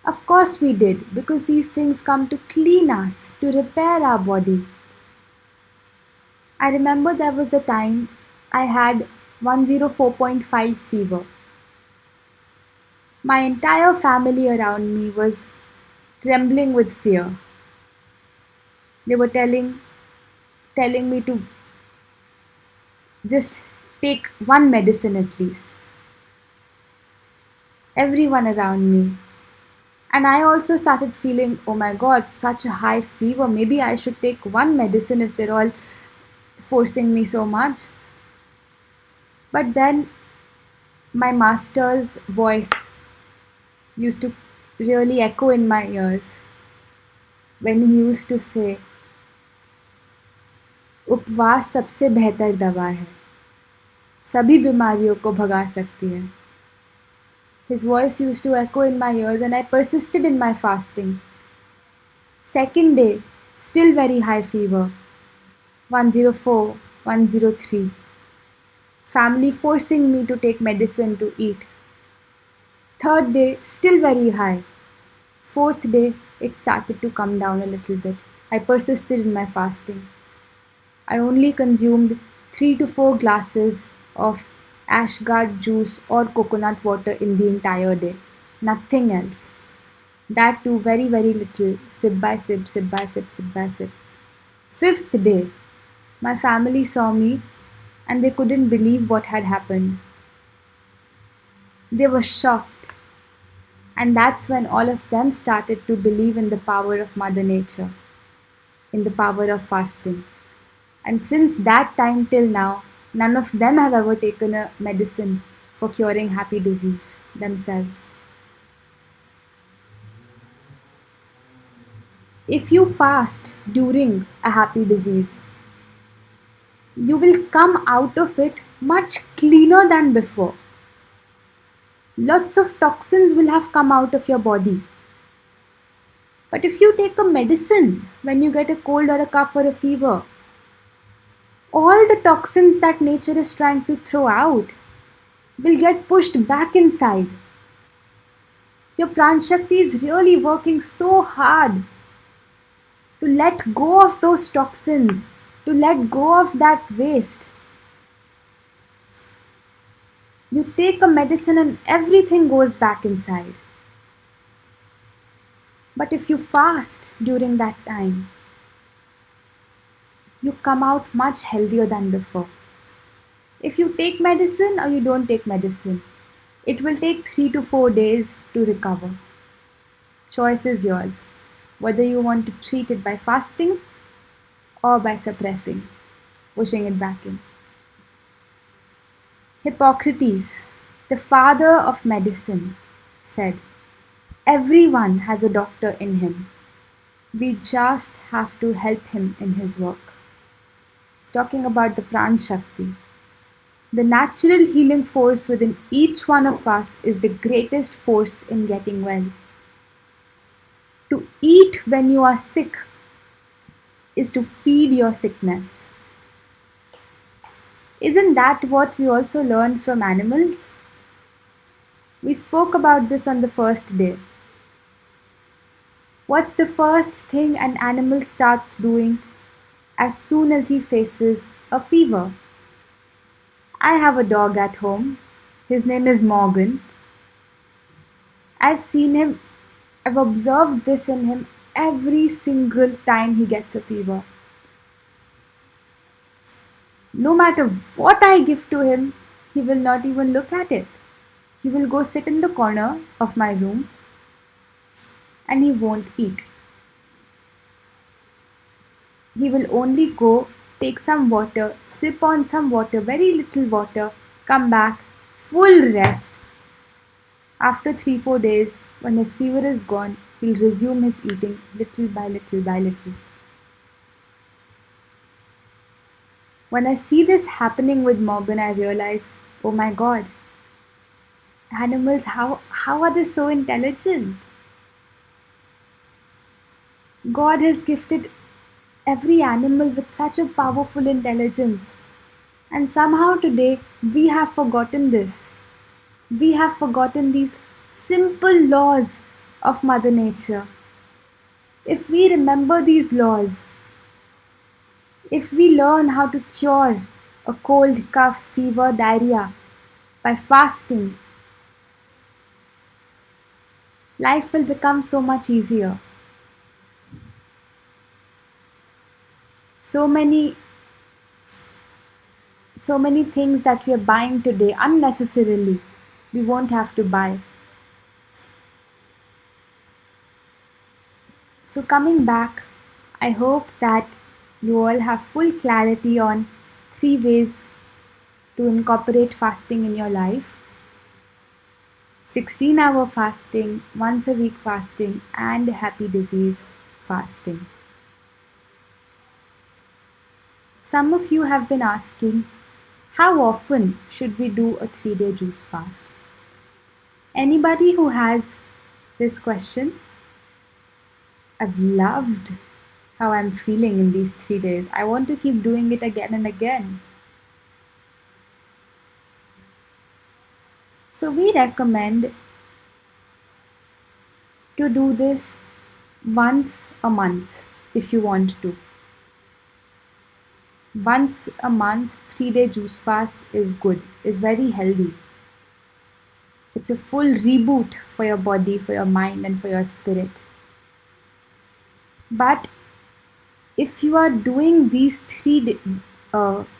Of course we did, because these things come to clean us, to repair our body. I remember there was a time I had 104.5 fever. My entire family around me was trembling with fear. They were telling me to just take one medicine at least. Everyone around me. And I also started feeling, oh my god, such a high fever. Maybe I should take one medicine if they're all forcing me so much. But then my master's voice used to really echo in my ears when he used to say, उपवास सबसे बेहतर दवा है, सभी बीमारियों को भगा सकती है. His voice used to echo in my ears and I persisted in my fasting. Second day, still very high fever, 104, 103. Family forcing me to take medicine to eat. Third day, still very high. Fourth day, it started to come down a little bit. I persisted in my fasting. I only consumed 3 to 4 glasses of ashgard juice or coconut water in the entire day. Nothing else. That too very, very little, sip by sip, sip by sip, sip by sip. Fifth day, my family saw me and they couldn't believe what had happened. They were shocked. And that's when all of them started to believe in the power of Mother Nature, in the power of fasting. And since that time till now, none of them have ever taken a medicine for curing happy disease themselves. If you fast during a happy disease, you will come out of it much cleaner than before. Lots of toxins will have come out of your body. But if you take a medicine when you get a cold or a cough or a fever, all the toxins that nature is trying to throw out will get pushed back inside. Your Pran Shakti is really working so hard to let go of those toxins to let go of that waste. You take a medicine and everything goes back inside. But if you fast during that time, you come out much healthier than before. If you take medicine or you don't take medicine, it will take 3 to 4 days to recover. Choice is yours, whether you want to treat it by fasting or by suppressing, pushing it back in. Hippocrates, the father of medicine, said, "Everyone has a doctor in him. We just have to help him in his work." He's talking about the Pran Shakti. The natural healing force within each one of us is the greatest force in getting well. To eat when you are sick is to feed your sickness. Isn't that what we also learn from animals? We spoke about this on the first day. What's the first thing an animal starts doing as soon as he faces a fever? I have a dog at home. His name is Morgan. I've observed this in him every single time he gets a fever. No matter what I give to him, he will not even look at it. He will go sit in the corner of my room and he won't eat. He will only go, take some water, sip on some water, very little water, come back, full rest. After 3-4 days, when his fever is gone, he'll resume his eating little by little by little. When I see this happening with Morgan, I realize, oh my God, animals, how are they so intelligent? God has gifted every animal with such a powerful intelligence. And somehow today we have forgotten this. We have forgotten these simple laws of Mother Nature. If we remember these laws, if we learn how to cure a cold, cough, fever, diarrhea by fasting, life will become so much easier. So many things that we are buying today unnecessarily, we won't have to buy. So coming back, I hope that you all have full clarity on 3 ways to incorporate fasting in your life. 16-hour fasting, once a week fasting, and happy disease fasting. Some of you have been asking, how often should we do a 3-day juice fast? Anybody who has this question, I've loved how I'm feeling in these 3 days. I want to keep doing it again and again. So we recommend to do this once a month if you want to. Once a month, 3-day juice fast is good, is very healthy. It's a full reboot for your body, for your mind, and for your spirit. But if you are doing these 3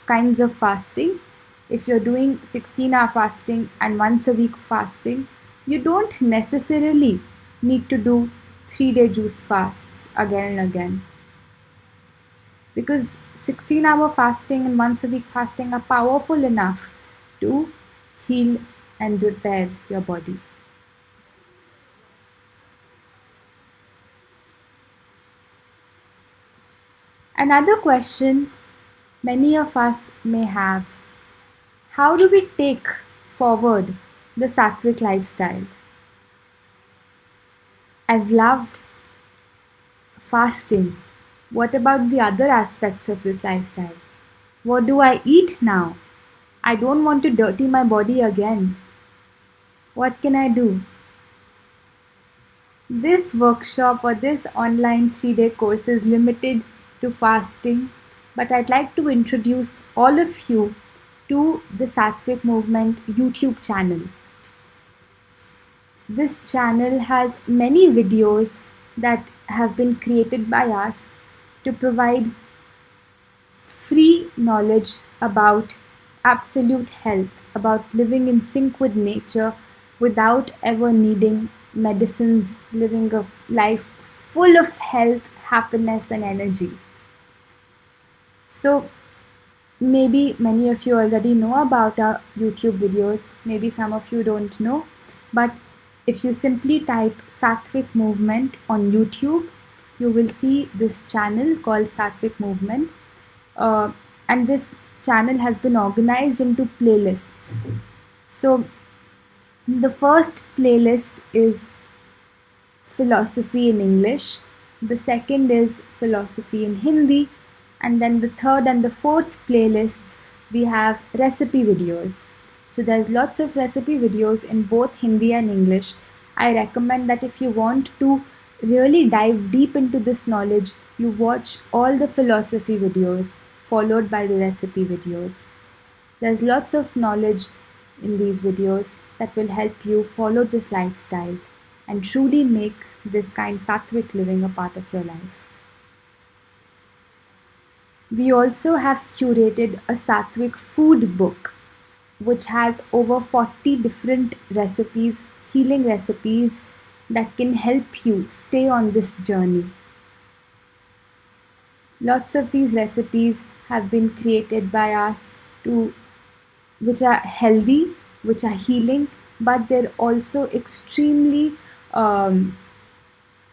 kinds of fasting, if you're doing 16-hour fasting and once a week fasting, you don't necessarily need to do 3-day juice fasts again and again. Because 16-hour fasting and once a week fasting are powerful enough to heal and repair your body. Another question many of us may have: how do we take forward the Sattvic lifestyle? I've loved fasting. What about the other aspects of this lifestyle? What do I eat now? I don't want to dirty my body again. What can I do? This workshop or this online 3-day course is limited to fasting but I'd like to introduce all of you to the Sattvic Movement YouTube channel. This channel has many videos that have been created by us to provide free knowledge about absolute health, about living in sync with nature without ever needing medicines, living a life full of health, happiness, and energy. So, maybe many of you already know about our YouTube videos, maybe some of you don't know, but if you simply type Sattvic Movement on YouTube, you will see this channel called Sattvic Movement. And this channel has been organized into playlists. So the first playlist is philosophy in English, the second is philosophy in Hindi, and then the third and the fourth playlists we have recipe videos. So there's lots of recipe videos in both Hindi and English. I recommend that if you want to really dive deep into this knowledge, you watch all the philosophy videos followed by the recipe videos. There's lots of knowledge in these videos that will help you follow this lifestyle and truly make this kind sattvic living a part of your life. We also have curated a sattvic food book which has over 40 different recipes, healing recipes that can help you stay on this journey. Lots of these recipes have been created by us which are healthy, which are healing, but they're also extremely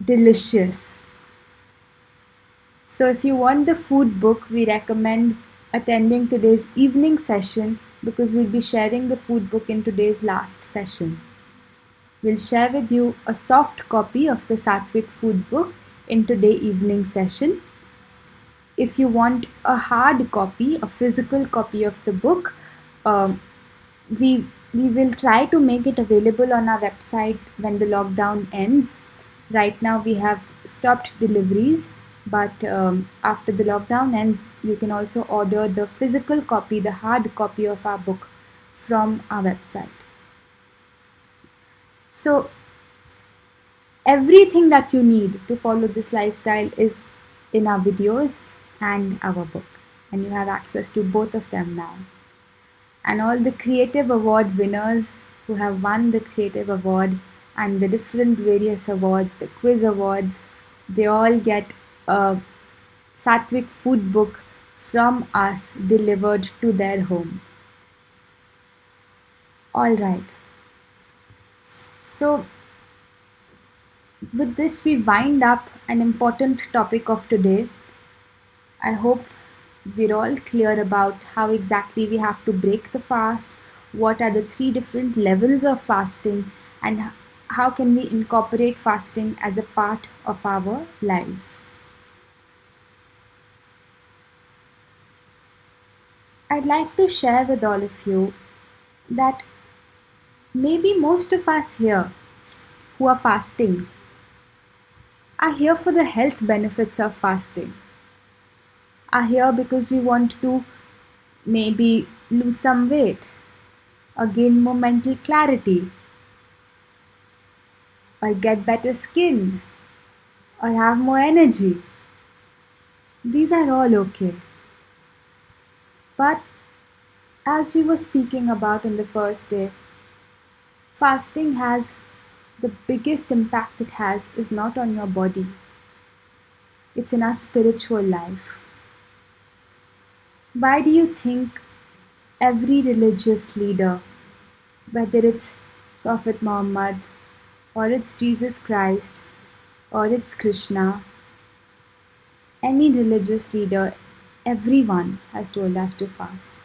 delicious. So if you want the food book, we recommend attending today's evening session because we'll be sharing the food book in today's last session. We'll share with you a soft copy of the Sattvic food book in today's evening session. If you want a hard copy, a physical copy of the book, we will try to make it available on our website when the lockdown ends. Right now we have stopped deliveries, but after the lockdown ends, you can also order the physical copy, the hard copy of our book from our website. So everything that you need to follow this lifestyle is in our videos and our book, and you have access to both of them now. And all the creative award winners who have won the creative award and the different various awards, the quiz awards, they all get a Sattvic food book from us delivered to their home. All right. So with this, we wind up an important topic of today. I hope we're all clear about how exactly we have to break the fast, what are the 3 different levels of fasting, and how can we incorporate fasting as a part of our lives. I'd like to share with all of you that maybe most of us here who are fasting are here for the health benefits of fasting, are here because we want to maybe lose some weight or gain more mental clarity or get better skin or have more energy. These are all okay. But as we were speaking about in the first day, fasting has the biggest impact it has is not on your body. It's in our spiritual life. Why do you think every religious leader, whether it's Prophet Muhammad or it's Jesus Christ or it's Krishna, any religious leader, everyone has told us to fast?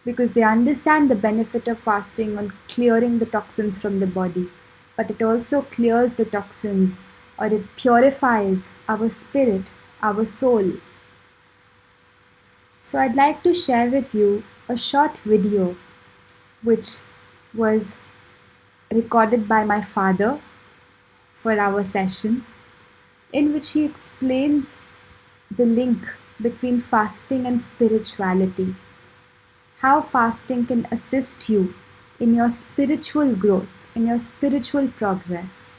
Because they understand the benefit of fasting on clearing the toxins from the body, but it also clears the toxins, or it purifies our spirit, our soul. So I'd like to share with you a short video which was recorded by my father for our session, in which he explains the link between fasting and spirituality. How fasting can assist you in your spiritual growth, in your spiritual progress.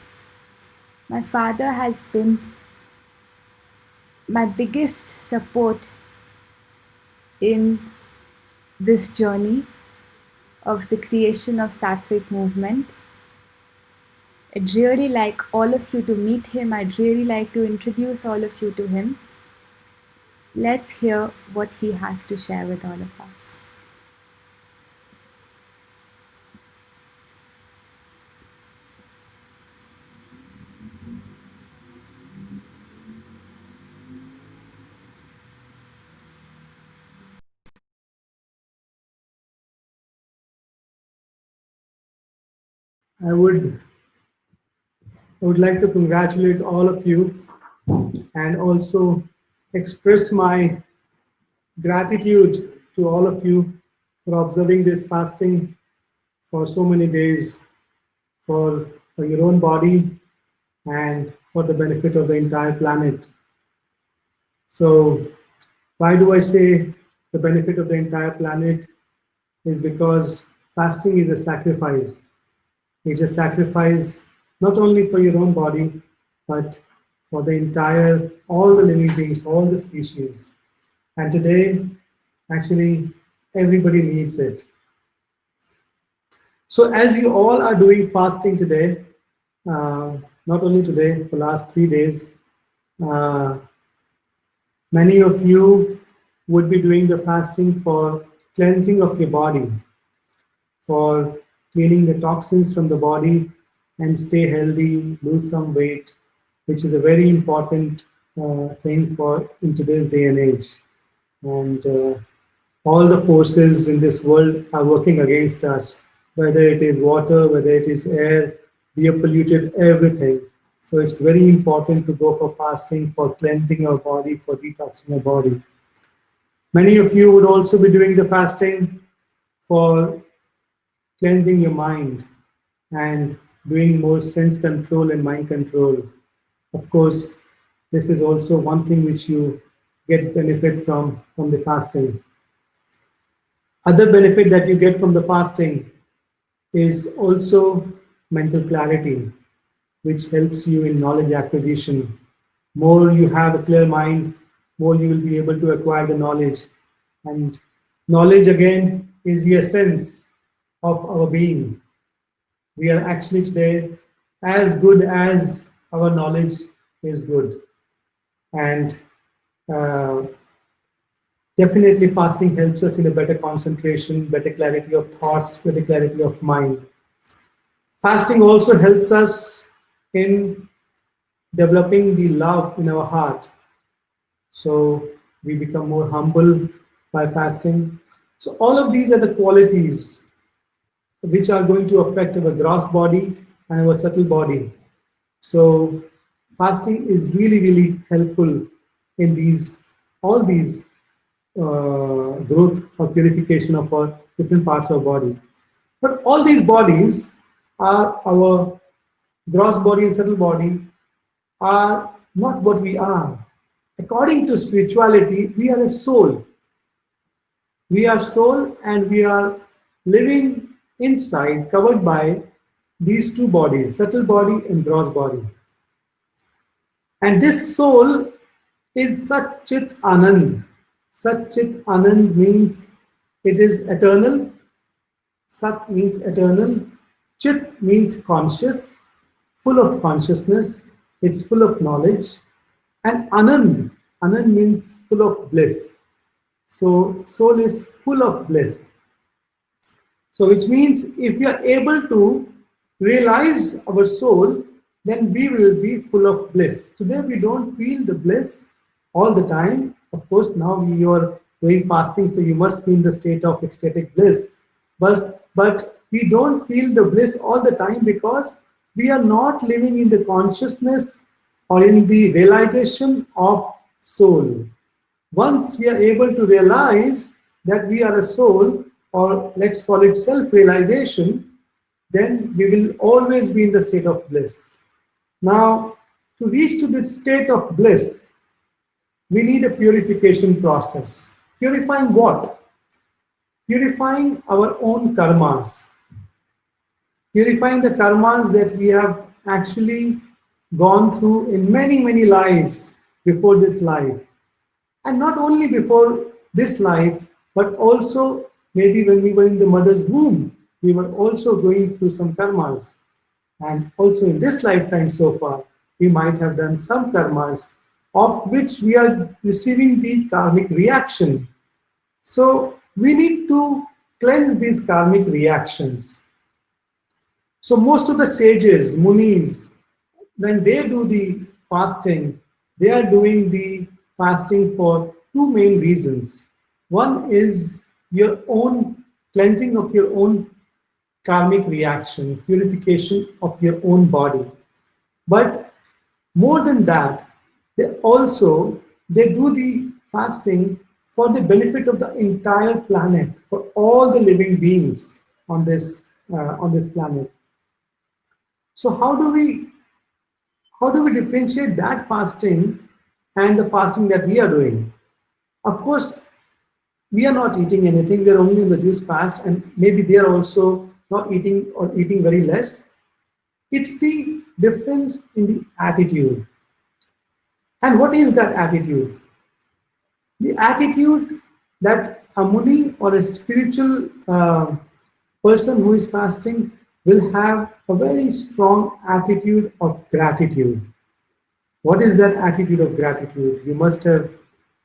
My father has been my biggest support in this journey of the creation of Sattvic movement. I'd really like all of you to meet him. I'd really like to introduce all of you to him. Let's hear what he has to share with all of us. I would like to congratulate all of you and also express my gratitude to all of you for observing this fasting for so many days for your own body and for the benefit of the entire planet. So why do I say the benefit of the entire planet? Is because fasting is a sacrifice. It's a sacrifice not only for your own body, but for the entire, all the living beings, all the species. And today, actually, everybody needs it. So as you all are doing fasting today, not only today, for the last 3 days, many of you would be doing the fasting for cleansing of your body, for cleaning the toxins from the body and stay healthy, lose some weight, which is a very important thing for in today's day and age. And all the forces in this world are working against us, whether it is water, whether it is air, we have polluted everything. So it's very important to go for fasting, for cleansing our body, for detoxing our body. Many of you would also be doing the fasting for cleansing your mind and doing more sense control and mind control. Of course, this is also one thing which you get benefit from the fasting. Other benefit that you get from the fasting is also mental clarity, which helps you in knowledge acquisition. More you have a clear mind, more you will be able to acquire the knowledge. And knowledge again is the essence of our being. We are actually today as good as our knowledge is good. And definitely fasting helps us in a better concentration, better clarity of thoughts, better clarity of mind. Fasting also helps us in developing the love in our heart. So we become more humble by fasting. So all of these are the qualities which are going to affect our gross body and our subtle body. So fasting is really, really helpful in all these growth or purification of our different parts of our body. But all these bodies are our gross body and subtle body are not what we are. According to spirituality, we are a soul. We are soul and we are living inside, covered by these two bodies, subtle body and gross body. And this soul is Sat Chit Anand. Sat Chit Anand means it is eternal. Sat means eternal. Chit means conscious, full of consciousness. It's full of knowledge. And Anand, Anand means full of bliss. So soul is full of bliss. So which means if we are able to realize our soul, then we will be full of bliss. Today we don't feel the bliss all the time. Of course, now you are doing fasting, so you must be in the state of ecstatic bliss. But we don't feel the bliss all the time because we are not living in the consciousness or in the realization of soul. Once we are able to realize that we are a soul, or let's call it self-realization, then we will always be in the state of bliss. Now, to reach to this state of bliss, we need a purification process. Purifying what? Purifying our own karmas. Purifying the karmas that we have actually gone through in many, many lives before this life. And not only before this life, but also maybe when we were in the mother's womb, we were also going through some karmas. And also in this lifetime so far, we might have done some karmas of which we are receiving the karmic reaction. So we need to cleanse these karmic reactions. So most of the sages, munis, when they do the fasting, they are doing the fasting for two main reasons. One is your own cleansing of your own karmic reaction, purification of your own body. But more than that, they do the fasting for the benefit of the entire planet, for all the living beings on this planet. So how do we differentiate that fasting and the fasting that we are doing? Of course, we are not eating anything. We are only in the juice fast, and maybe they are also not eating or eating very less. It's the difference in the attitude. And what is that attitude? The attitude that a muni or a spiritual person who is fasting will have a very strong attitude of gratitude. What is that attitude of gratitude? You must have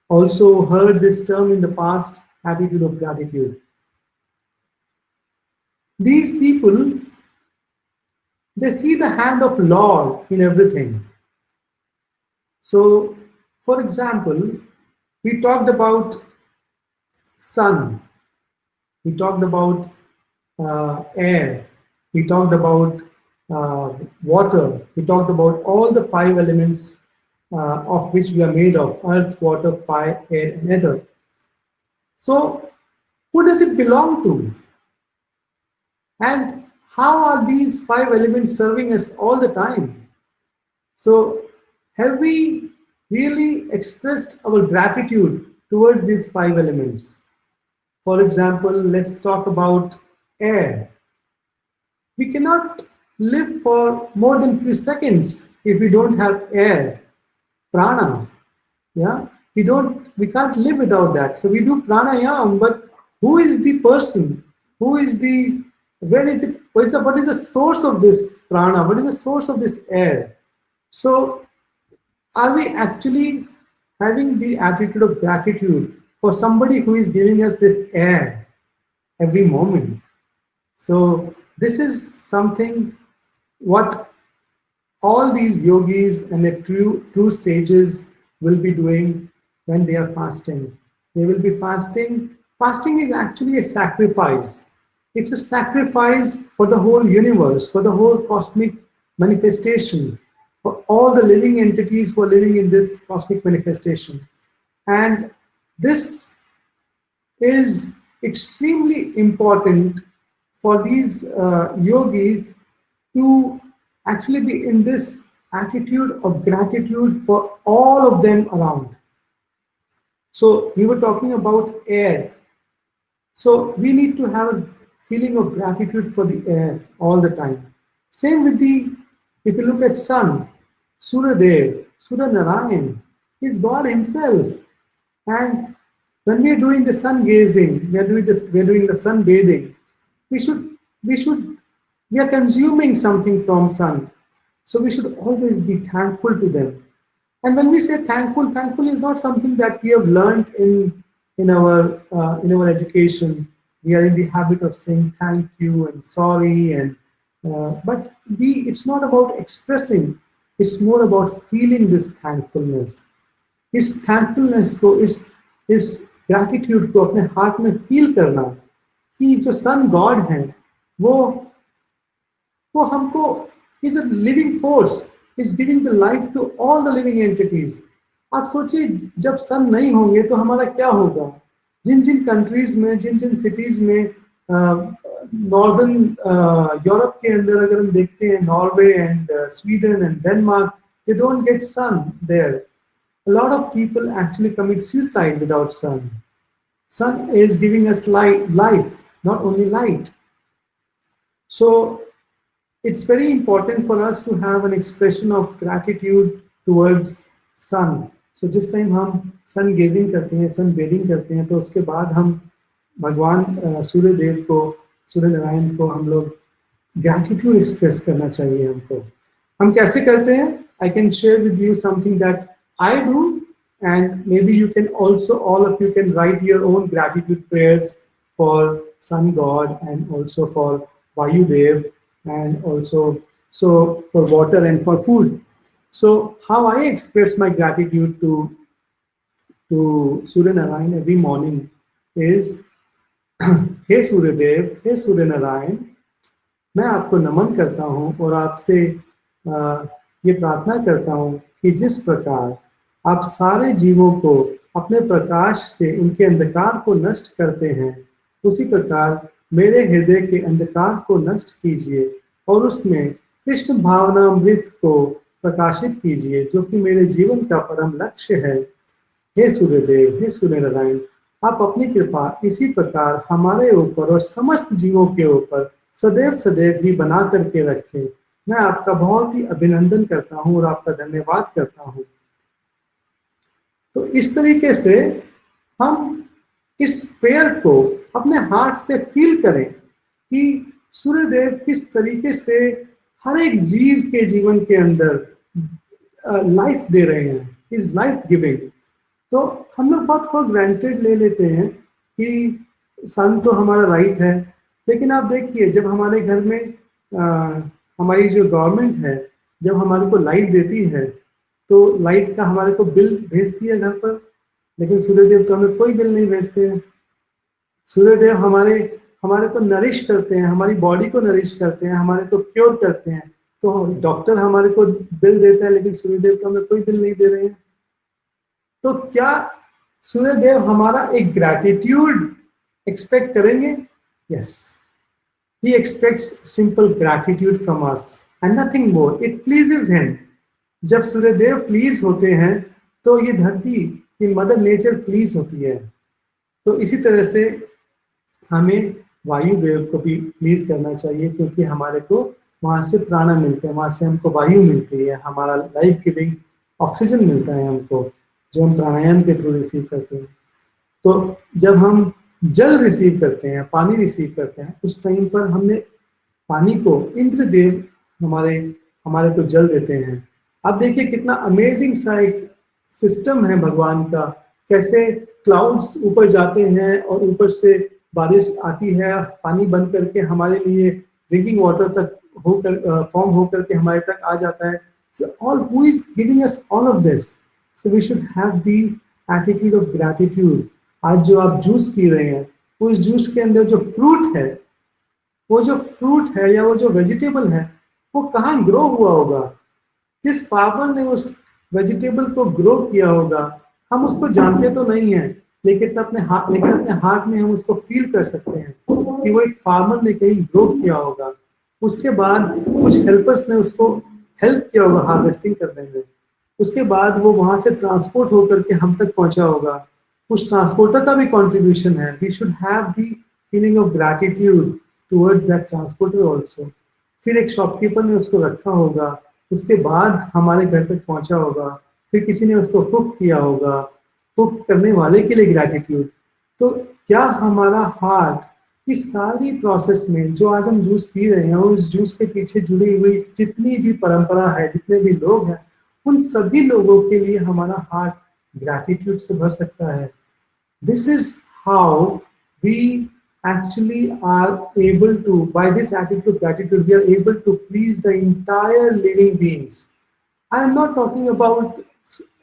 also heard this term in the past, attitude of gratitude. These people, they see the hand of Lord in everything. So, for example, we talked about sun, we talked about air, we talked about water, we talked about all the five elements of which we are made of: earth, water, fire, air, and ether. So, who does it belong to? And how are these five elements serving us all the time? So, have we really expressed our gratitude towards these five elements? For example, let's talk about air. We cannot live for more than a few seconds if we don't have air, prana. Yeah, we can't live without that. So we do pranayam, but who is the person? Where is it? What is the source of this prana? What is the source of this air? So are we actually having the attitude of gratitude for somebody who is giving us this air every moment? So this is something what all these yogis and the true sages will be doing when they are fasting. They will be fasting. Fasting is actually a sacrifice. It's a sacrifice for the whole universe, for the whole cosmic manifestation, for all the living entities who are living in this cosmic manifestation. And this is extremely important for these yogis to actually be in this attitude of gratitude for all of them around. So we were talking about air. So we need to have a feeling of gratitude for the air all the time. Same with if you look at sun, Surya Narayan is God himself. And when we are doing the sun gazing, we are doing the sun bathing, we are consuming something from sun. So we should always be thankful to them. And when we say thankful is not something that we have learned in our education. We are in the habit of saying thank you and sorry, but it's not about expressing. It's more about feeling this thankfulness. इस thankfulness को इस gratitude को अपने heart में feel करना कि जो sun God है वो हमको is a living force. It's giving the life to all the living entities. आप सोचिए जब सन नहीं होंगे तो हमारा क्या होगा? जिन कंट्रीज में जिन सिटीज में नॉर्दर्न यूरोप के अंदर अगर हम देखते हैं, Norway and Sweden and Denmark, they don't get sun there. A lot of people actually commit suicide without sun. Sun is giving us life, not only light. So it's very important for us to have an expression of gratitude towards sun. So जिस time हम सन gazing करते हैं, सन bathing करते हैं, तो उसके बाद हम भगवान सूर्य देव को, सूर्य नारायण को हम लोग ग्रैटिट्यूड एक्सप्रेस करना चाहिए हमको. हम कैसे करते हैं? I can share with you something that I do, and maybe you can also, all of you can write your own gratitude prayers for sun god and also for Vayu Dev, and also so for water and for food. So how I express my gratitude to Surya Narayan every morning is हे सूर्य देव, हे सूर्य नारायण, मैं आपको नमन करता हूँ और आपसे ये प्रार्थना करता हूँ कि जिस प्रकार आप सारे जीवों को अपने प्रकाश से उनके अंधकार को नष्ट करते हैं, उसी प्रकार मेरे हृदय के अंधकार को नष्ट कीजिए और उसमें कृष्ण भावनामृत को प्रकाशित कीजिए, जो कि मेरे जीवन का परम लक्ष्य है. हे सूर्यदेव, हे सूर्य नारायण, आप अपनी कृपा इसी प्रकार हमारे ऊपर और समस्त जीवों के ऊपर सदैव सदैव ही बना करके रखें. मैं आपका बहुत ही अभिनंदन करता हूँ और आपका धन्यवाद करता हूँ. तो इस तरीके से हम इस प्रेयर को अपने हार्ट से फील करें कि सूर्यदेव किस तरीके से हर एक जीव के जीवन के अंदर लाइफ दे रहे हैं, इज लाइफ गिविंग. तो हम लोग बहुत फॉर ग्रांटेड ले लेते हैं कि सन तो हमारा राइट है, लेकिन आप देखिए जब हमारे घर में हमारी जो गवर्नमेंट है जब हमारे को लाइट देती है तो लाइट का हमारे को बिल भेजती है घर पर, लेकिन सूर्यदेव तो हमें कोई बिल नहीं भेजते हैं. सूर्यदेव हमारे को नरिश करते हैं, हमारी बॉडी को नरिश करते हैं, हमारे को क्योर करते हैं. तो डॉक्टर हमारे को बिल देता है, लेकिन सूर्यदेव तो हमें कोई बिल नहीं दे रहे हैं. तो क्या सूर्यदेव हमारा एक ग्रैटिट्यूड एक्सपेक्ट करेंगे? Yes, he expects simple gratitude from us and nothing more. It pleases him. जब सूर्यदेव प्लीज होते हैं तो ये धरती, ये मदर नेचर प्लीज होती है. तो इसी तरह से हमें वायु देव को भी प्लीज करना चाहिए, क्योंकि हमारे को वहां से प्राण मिलते हैं, वहां से हमको वायु मिलती है, हमारा लाइफ गिविंग ऑक्सीजन मिलता है हमको, जो हम प्राणायाम के थ्रू रिसीव करते हैं. तो जब हम जल रिसीव करते हैं, पानी रिसीव करते हैं, उस टाइम पर हमने पानी को इंद्रदेव हमारे को जल देते हैं. अब देखिए कितना अमेजिंग सा एक सिस्टम है भगवान का, कैसे क्लाउड्स ऊपर जाते हैं और ऊपर से बारिश आती है, पानी बन करके हमारे लिए ड्रिंकिंग वाटर तक होकर फॉर्म होकर के हमारे तक आ जाता है. So all who is giving us all of this? So we should have the attitude of gratitude. आज जो आप जूस पी रहे हैं, उस जूस के अंदर जो फ्रूट है, वो जो फ्रूट है या वो जो वेजिटेबल है, वो कहाँ ग्रो हुआ होगा? जिस फार्मर ने उस वेजिटेबल को ग्रो किया होगा, हम उसको जानते तो नहीं है, लेकिन अपने हार्ट में हम उसको फील कर सकते हैं कि वो एक फार्मर ने कहीं ग्रो किया होगा. उसके बाद कुछ हेल्पर्स ने उसको हेल्प किया होगा हार्वेस्टिंग करने में. उसके बाद वो वहां से ट्रांसपोर्ट होकर के हम तक पहुंचा होगा. उस ट्रांसपोर्टर का भी कंट्रीब्यूशन है. We should have the feeling of gratitude towards that transporter also. फिर एक शॉपकीपर ने उसको रखा होगा, उसके बाद हमारे घर तक पहुंचा होगा, फिर किसी ने उसको कुक किया होगा, कुक करने वाले के लिए ग्रैटिट्यूड. तो क्या हमारा हार्ट इस सारी प्रोसेस में जो आज हम जूस पी रहे हैं और उस जूस के पीछे जुड़ी हुई जितनी भी परंपरा है, जितने भी लोग हैं, उन सभी लोगों के लिए हमारा हार्ट ग्रैटिट्यूड से भर सकता है. This is how we actually are able to, by this attitude of gratitude, we are able to please the entire living beings. I am not talking about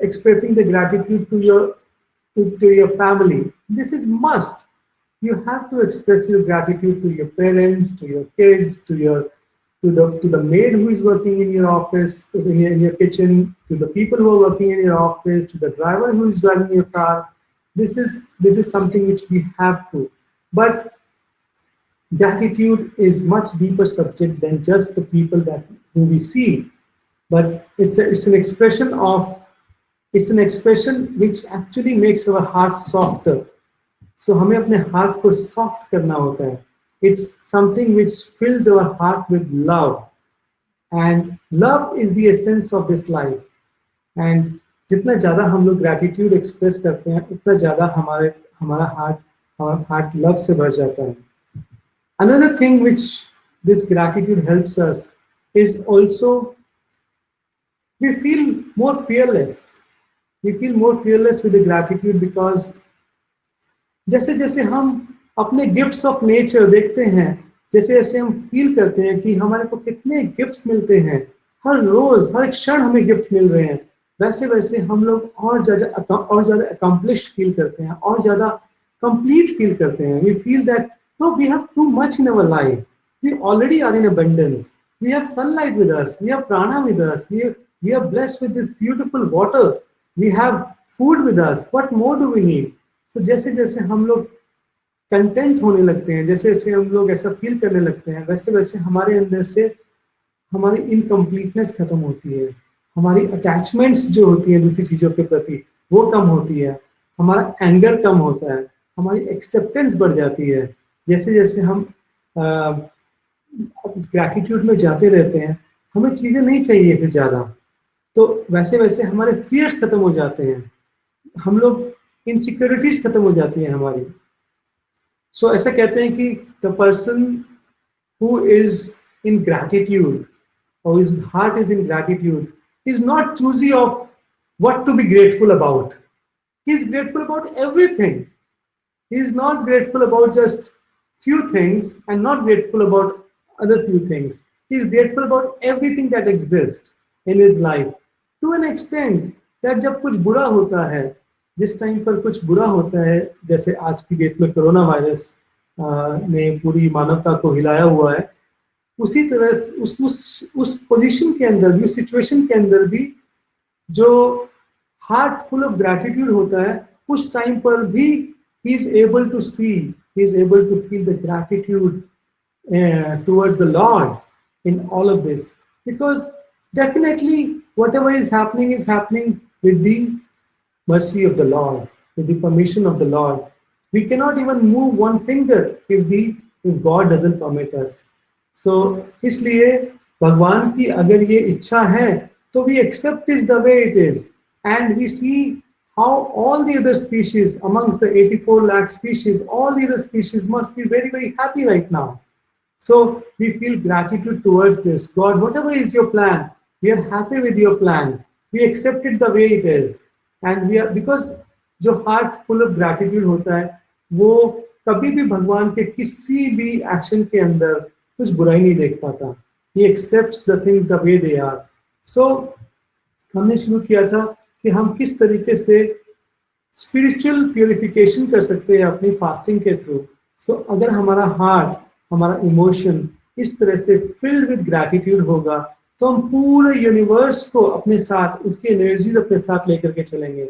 expressing the gratitude to your family. This is must. You have to express your gratitude to your parents, to your kids, to the maid who is working in your office, in your kitchen, to the people who are working in your office, to the driver who is driving your car. This is something which we have to. But gratitude is much deeper subject than just the people who we see. But it's an expression of It's an expression which actually makes our heart softer. So हमें अपने heart को soft करना होता है. It's something which fills our heart with love. And love is the essence of this life. And जितना ज़्यादा हम लोग gratitude express करते हैं, उतना ज़्यादा हमारा heart love से भर जाता है. Another thing which this gratitude helps us is also we feel more fearless. We feel more fearless with the gratitude because जैसे जैसे हम अपने गिफ्ट्स ऑफ नेचर देखते हैं, जैसे जैसे हम फील करते हैं कि हमारे को कितने गिफ्ट्स मिलते हैं, हर रोज हर क्षण हमें गिफ्ट मिल रहे हैं, वैसे वैसे हम लोग और ज़्यादा अकम्पलिश्ड फील करते हैं, और ज़्यादा कंप्लीट फील करते हैं. We feel that no, we have too much in our life. We already are in abundance. We have sunlight with us. We have prana with us. We are blessed with this beautiful water. We have food with us. What more do we need? So जैसे जैसे हम लोग content होने लगते हैं, जैसे जैसे हम लोग ऐसा फील करने लगते हैं, वैसे वैसे हमारे अंदर से हमारी इनकम्प्लीटनेस खत्म होती है. हमारी अटैचमेंट्स जो होती हैं दूसरी चीज़ों के प्रति वो कम होती है. हमारा एंगर कम होता है. हमारी एक्सेप्टेंस बढ़ जाती है. जैसे जैसे हम ग्रैटिट्यूड में जाते रहते हैं, हमें चीज़ें नहीं चाहिए फिर ज़्यादा, तो वैसे वैसे हमारे फियर्स खत्म हो जाते हैं, हम लोग इनसिक्योरिटीज खत्म हो जाती हैं हमारी. सो ऐसा कहते हैं कि the person who is in gratitude और his heart is in gratitude is not choosy of what to be grateful about. He is grateful about everything. He is not grateful about just few things and not grateful about other few things. He is grateful about everything that exists in his life. To an extent that जब कुछ बुरा होता है, जिस time पर कुछ बुरा होता है, जैसे आज की डेट में कोरोना वायरस ने पूरी मानवता को हिलाया हुआ है, उसी तरह उस पोजीशन के अंदर भी, उस सिचुएशन के अंदर भी जो हार्ट फुल ऑफ ग्रैटिट्यूड होता है, उस टाइम पर भी he is able to see, he is able to feel the gratitude towards the Lord in all of this. Because definitely whatever is happening with the mercy of the Lord, with the permission of the Lord. We cannot even move one finger if God doesn't permit us. So इसलिए भगवान की अगर ये इच्छा है तो we accept it the way it is, and we see how all the other species, amongst the 84 lakh species, all the other species must be very, very happy right now. So we feel gratitude towards this. God, whatever is your plan, we are happy with your plan. We accept it the way it is. And we are, because जो heart full of gratitude होता है, वो कभी भी भगवान के किसी भी एक्शन के अंदर कुछ बुराई नहीं देख पाता. He accepts the things the way they are. So हमने शुरू किया था कि हम किस तरीके से स्पिरिचुअल प्यूरिफिकेशन कर सकते हैं अपनी फास्टिंग के थ्रू. सो अगर हमारा हार्ट, हमारा इमोशन इस तरह से फिल्ड विद ग्रैटिट्यूड होगा तो हम पूरे यूनिवर्स को अपने साथ, उसकी एनर्जीज अपने साथ लेकर के चलेंगे.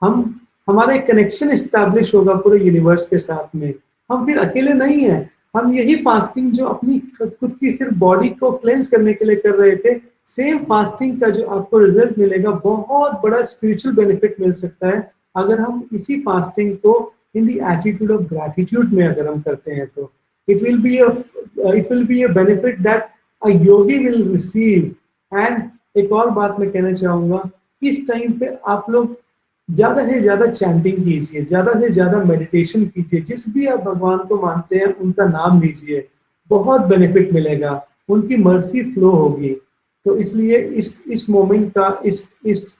हमारा एक कनेक्शन एस्टैब्लिश होगा पूरे यूनिवर्स के साथ में. हम फिर अकेले नहीं हैं. हम यही फास्टिंग जो अपनी खुद की सिर्फ बॉडी को क्लेंस करने के लिए कर रहे थे, सेम फास्टिंग का जो आपको रिजल्ट मिलेगा, बहुत बड़ा स्पिरिचुअल बेनिफिट मिल सकता है अगर हम इसी फास्टिंग को in the attitude of gratitude में अगर हम करते हैं. तो it will be a benefit that a Yogi will receive. And एक और बात मैं कहना चाहूँगा, इस टाइम पे आप लोग ज़्यादा से ज़्यादा चैंटिंग कीजिए, ज़्यादा से ज़्यादा मेडिटेशन कीजिए. जिस भी आप भगवान को मानते हैं उनका नाम लीजिए, बहुत बेनिफिट मिलेगा, उनकी मर्सी फ्लो होगी. तो इसलिए इस मोमेंट का, इस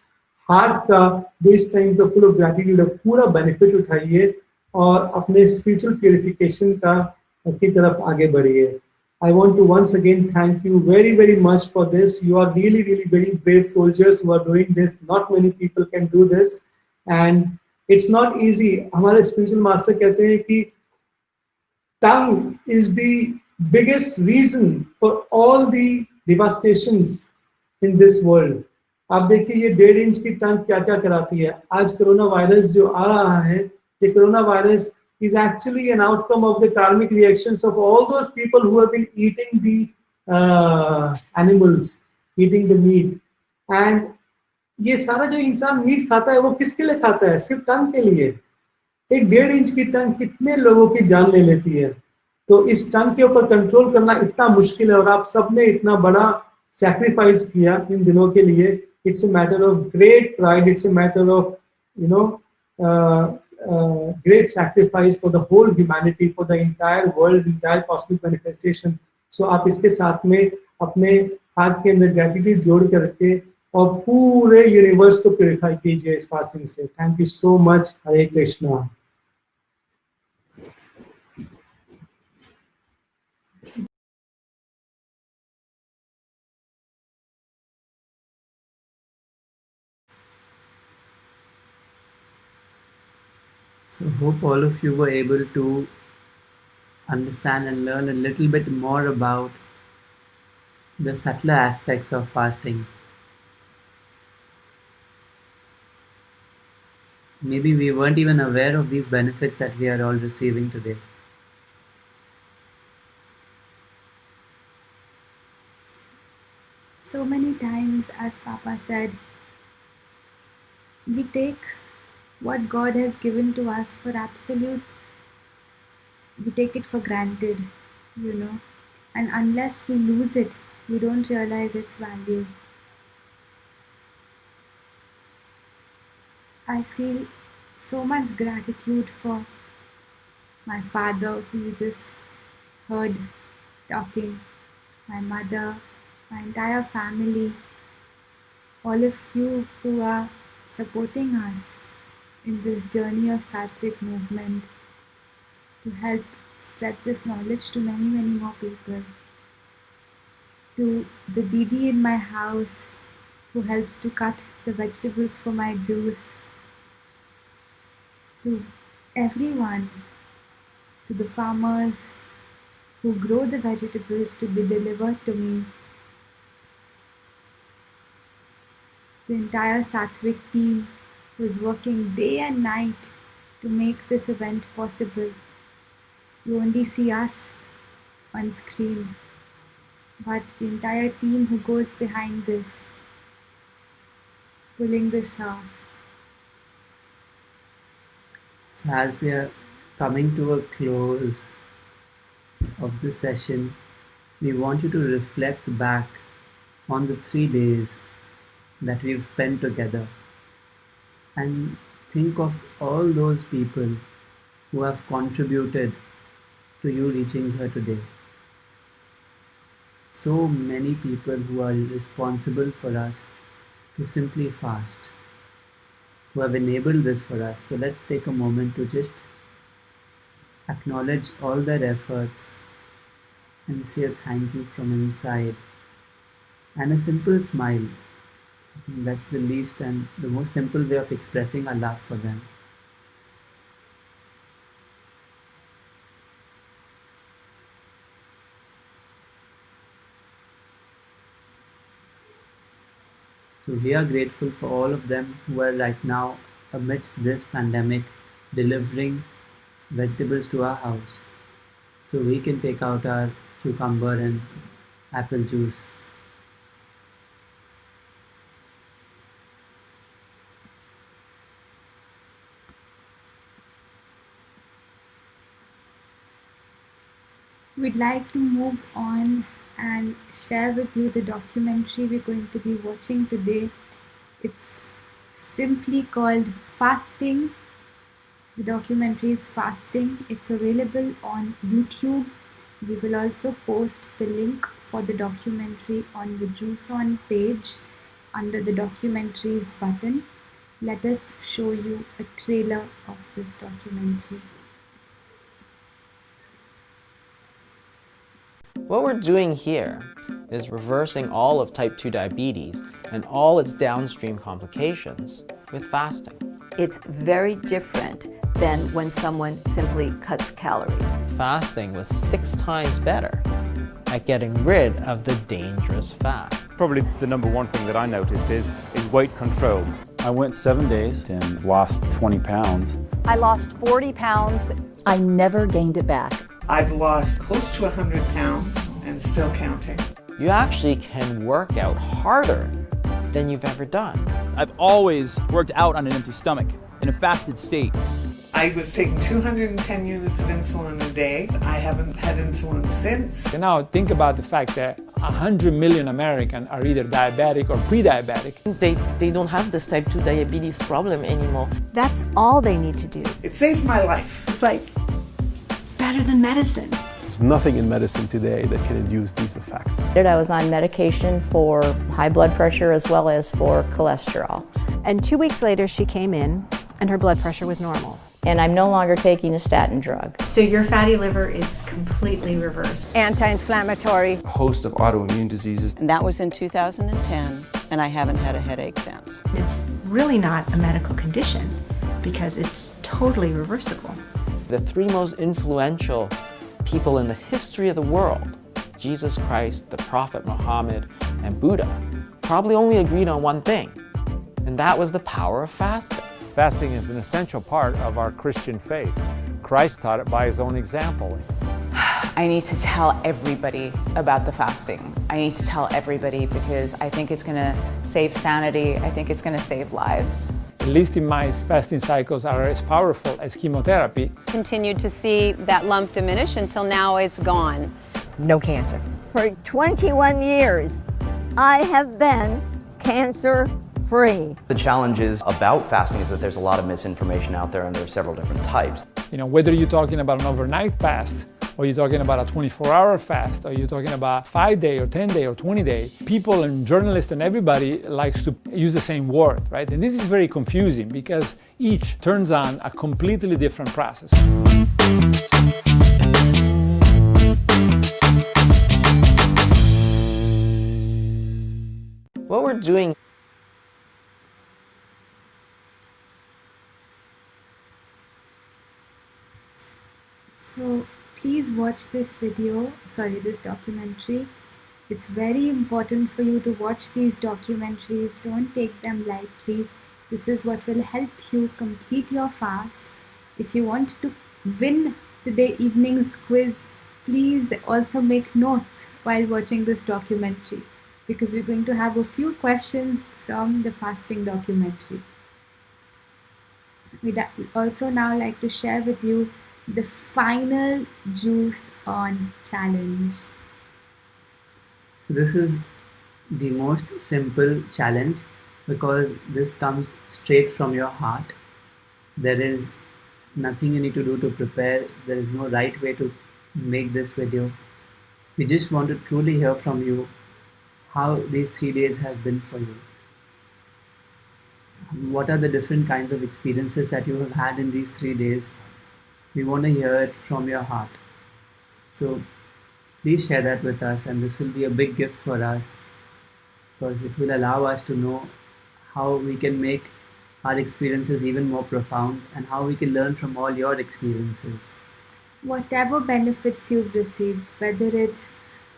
हार्ट का जो इस टाइम पे फुल ऑफ ग्रैटिट्यूड है, पूरा बेनिफिट उठाइए और अपने स्पिरिचुअल प्यूरिफिकेशन की तरफ आगे बढ़िए. I want to once again thank you very, very much for this. You are really, really very brave soldiers who are doing this. Not many people can do this, and it's not easy. हमारे spiritual master कहते हैं कि tongue is the biggest reason for all the devastations in this world. आप देखिए ये 1.5 inch की टंग क्या क्या कराती है. आज कोरोना वायरस जो आ रहा है, ये corona virus is actually an outcome of the karmic reactions of all those people who have been eating the animals, eating the meat. And ये सारा जो इंसान मीट खाता है वो किसके लिए खाता है? सिर्फ टंग के लिए। एक 1.5 इंच की टंग कितने लोगों की जान ले लेती है। तो इस टंग के ऊपर कंट्रोल करना इतना मुश्किल है और आप सबने इतना बड़ा सैक्रिफाइस किया इन दिनों के लिए। It's a matter of great pride, it's a matter of great sacrifice for the whole humanity, for the entire world, entire cosmic manifestation. So आप इसके साथ में अपने हाथ के अंदर ग्रेटिट्यूड जोड़ करके और पूरे यूनिवर्स को प्यूरिफाई कीजिए इस फास्टिंग से। Thank you so much. Hare Krishna. So hope all of you were able to understand and learn a little bit more about the subtler aspects of fasting. Maybe we weren't even aware of these benefits that we are all receiving today. So many times, as Papa said, we take what God has given to us for absolute, we take it for granted, and unless we lose it, we don't realize its value. I feel so much gratitude for my father, who you just heard talking, my mother, my entire family, all of you who are supporting us in this journey of Sattvic movement to help spread this knowledge to many, many more people. To the Didi in my house who helps to cut the vegetables for my juice. To everyone, to the farmers who grow the vegetables to be delivered to me. The entire Sattvic team who is working day and night to make this event possible. You only see us on screen, but the entire team who goes behind this, pulling this off. So as we are coming to a close of this session, we want you to reflect back on the 3 days that we've spent together and think of all those people who have contributed to you reaching here today. So many people who are responsible for us to simply fast, who have enabled this for us. So let's take a moment to just acknowledge all their efforts and say a thank you from inside. And a simple smile. I think that's the least and the most simple way of expressing our love for them. So we are grateful for all of them who are right now amidst this pandemic delivering vegetables to our house so we can take out our cucumber and apple juice. We'd like to move on and share with you the documentary we're going to be watching today. It's simply called Fasting. The documentary is Fasting. It's available on YouTube. We will also post the link for the documentary on the Juice On page under the documentaries button. Let us show you a trailer of this documentary. What we're doing here is reversing all of type 2 diabetes and all its downstream complications with fasting. It's very different than when someone simply cuts calories. Fasting was 6 times better at getting rid of the dangerous fat. Probably the number one thing that I noticed is weight control. I went 7 days and lost 20 pounds. I lost 40 pounds. I never gained it back. I've lost close to 100 pounds and still counting. You actually can work out harder than you've ever done. I've always worked out on an empty stomach, in a fasted state. I was taking 210 units of insulin a day. I haven't had insulin since. And now think about the fact that 100 million Americans are either diabetic or pre-diabetic. They don't have this type 2 diabetes problem anymore. That's all they need to do. It saved my life. It's like better than medicine. There's nothing in medicine today that can induce these effects. I was on medication for high blood pressure as well as for cholesterol. And 2 weeks later, she came in and her blood pressure was normal. And I'm no longer taking a statin drug. So your fatty liver is completely reversed. Anti-inflammatory. A host of autoimmune diseases. And that was in 2010, and I haven't had a headache since. It's really not a medical condition because it's totally reversible. The three most influential people in the history of the world, Jesus Christ, the Prophet Muhammad, and Buddha, probably only agreed on one thing, and that was the power of fasting. Fasting is an essential part of our Christian faith. Christ taught it by his own example. I need to tell everybody about the fasting. I need to tell everybody because I think it's going to save sanity. I think it's going to save lives. At least in my fasting cycles are as powerful as chemotherapy. Continued to see that lump diminish until now it's gone. No cancer. For 21 years, I have been cancer-free. The challenges about fasting is that there's a lot of misinformation out there and there are several different types. Whether you're talking about an overnight fast, or you're talking about a 24-hour fast, or you're talking about 5-day or 10-day or 20-day, people and journalists and everybody likes to use the same word, right? And this is very confusing because each turns on a completely different process. What we're doing So please watch this this documentary. It's very important for you to watch these documentaries. Don't take them lightly. This is what will help you complete your fast. If you want to win today evening's quiz, please also make notes while watching this documentary because we're going to have a few questions from the fasting documentary. We'd also now like to share with you the final juice on challenge. This is the most simple challenge because this comes straight from your heart. There is nothing you need to do to prepare. There is no right way to make this video. We just want to truly hear from you how these 3 days have been for you. What are the different kinds of experiences that you have had in these 3 days? We want to hear it from your heart. So please share that with us, and this will be a big gift for us because it will allow us to know how we can make our experiences even more profound and how we can learn from all your experiences. Whatever benefits you've received, whether it's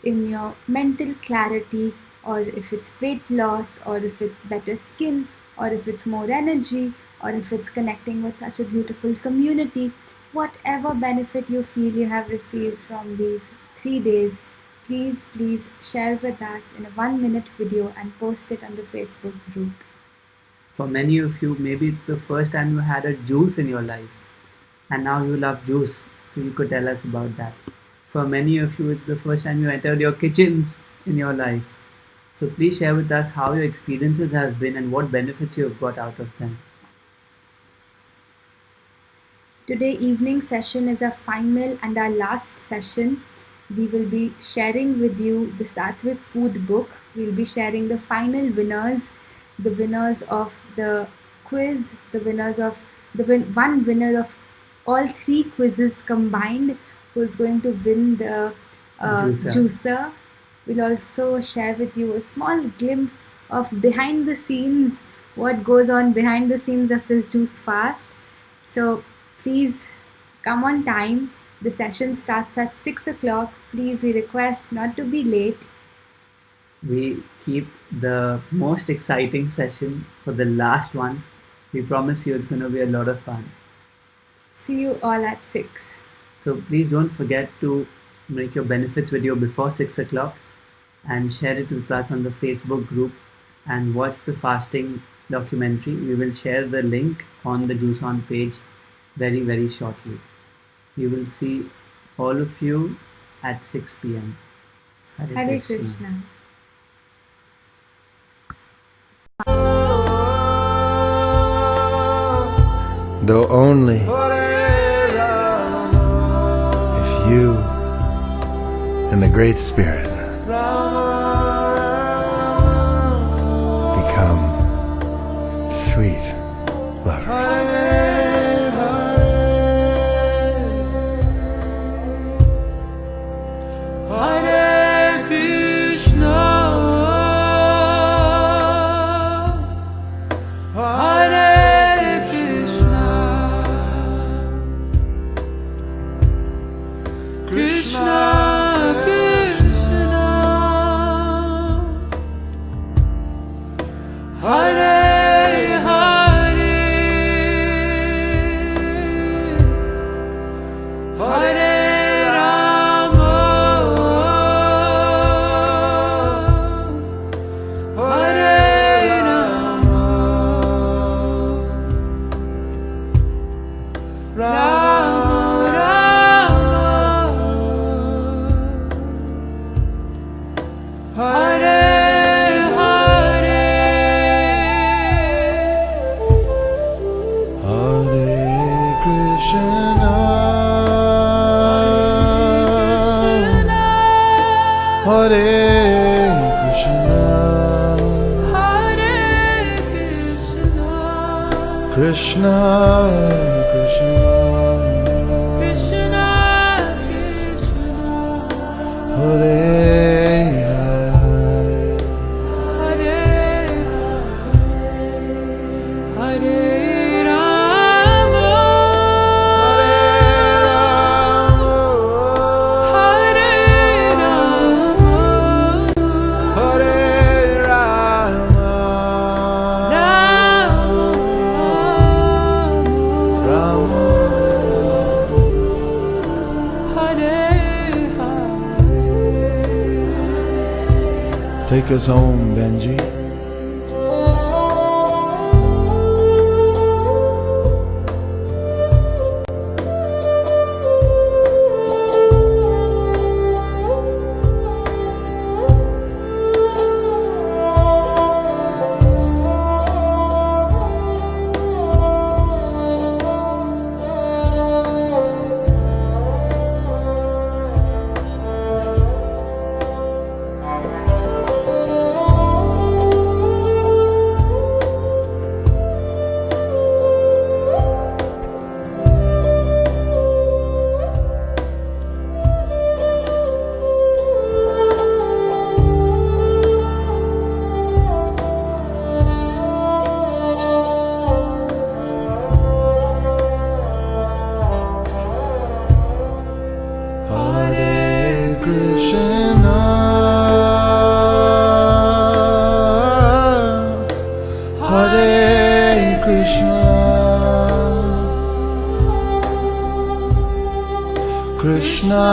in your mental clarity, or if it's weight loss, or if it's better skin, or if it's more energy, or if it's connecting with such a beautiful community, whatever benefit you feel you have received from these 3 days, please share with us in a 1-minute video and post it on the Facebook group. For many of you, maybe it's the first time you had a juice in your life and now you love juice, so you could tell us about that. For many of you, it's the first time you entered your kitchens in your life. So please share with us how your experiences have been and what benefits you have got out of them. Today evening session is our final and our last session. We will be sharing with you the Sattvic Food book. We'll be sharing the final winners, the winners of the quiz, the winners of one winner of all 3 quizzes combined, who is going to win the juicer. We'll also share with you a small glimpse of behind the scenes, what goes on behind the scenes of this juice fast. So please come on time. The session starts at 6 o'clock. Please, we request not to be late. We keep the most exciting session for the last one. We promise you it's going to be a lot of fun. See you all at 6. So please don't forget to make your benefits video before 6 o'clock and share it with us on the Facebook group and watch the fasting documentary. We will share the link on the Juice On page very, very shortly. We will see all of you at 6 p.m. Hare Krishna. Though only if you and the Great Spirit become sweet lovers. Hare Krishna, Hare Krishna, Krishna Krishna, Hare Hare, Hare Rama, Hare Rama, Rama Rama, Hare Hare, Hare Krishna, Hare Krishna, Hare Krishna, Krishna Krishna, Krishna Krishna, Hare Hare, Hare Hare, Rama, Hare Rama, Hare Rama, Rama, Hare Hare. take us home, Benji. Hare Krishna, Hare Krishna, Krishna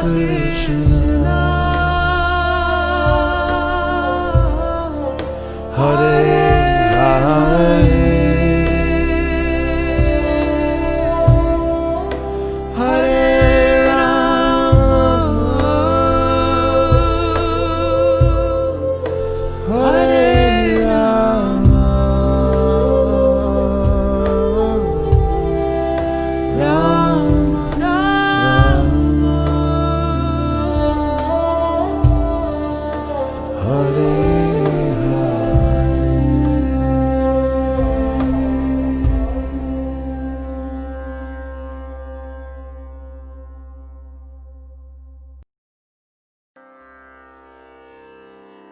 Krishna,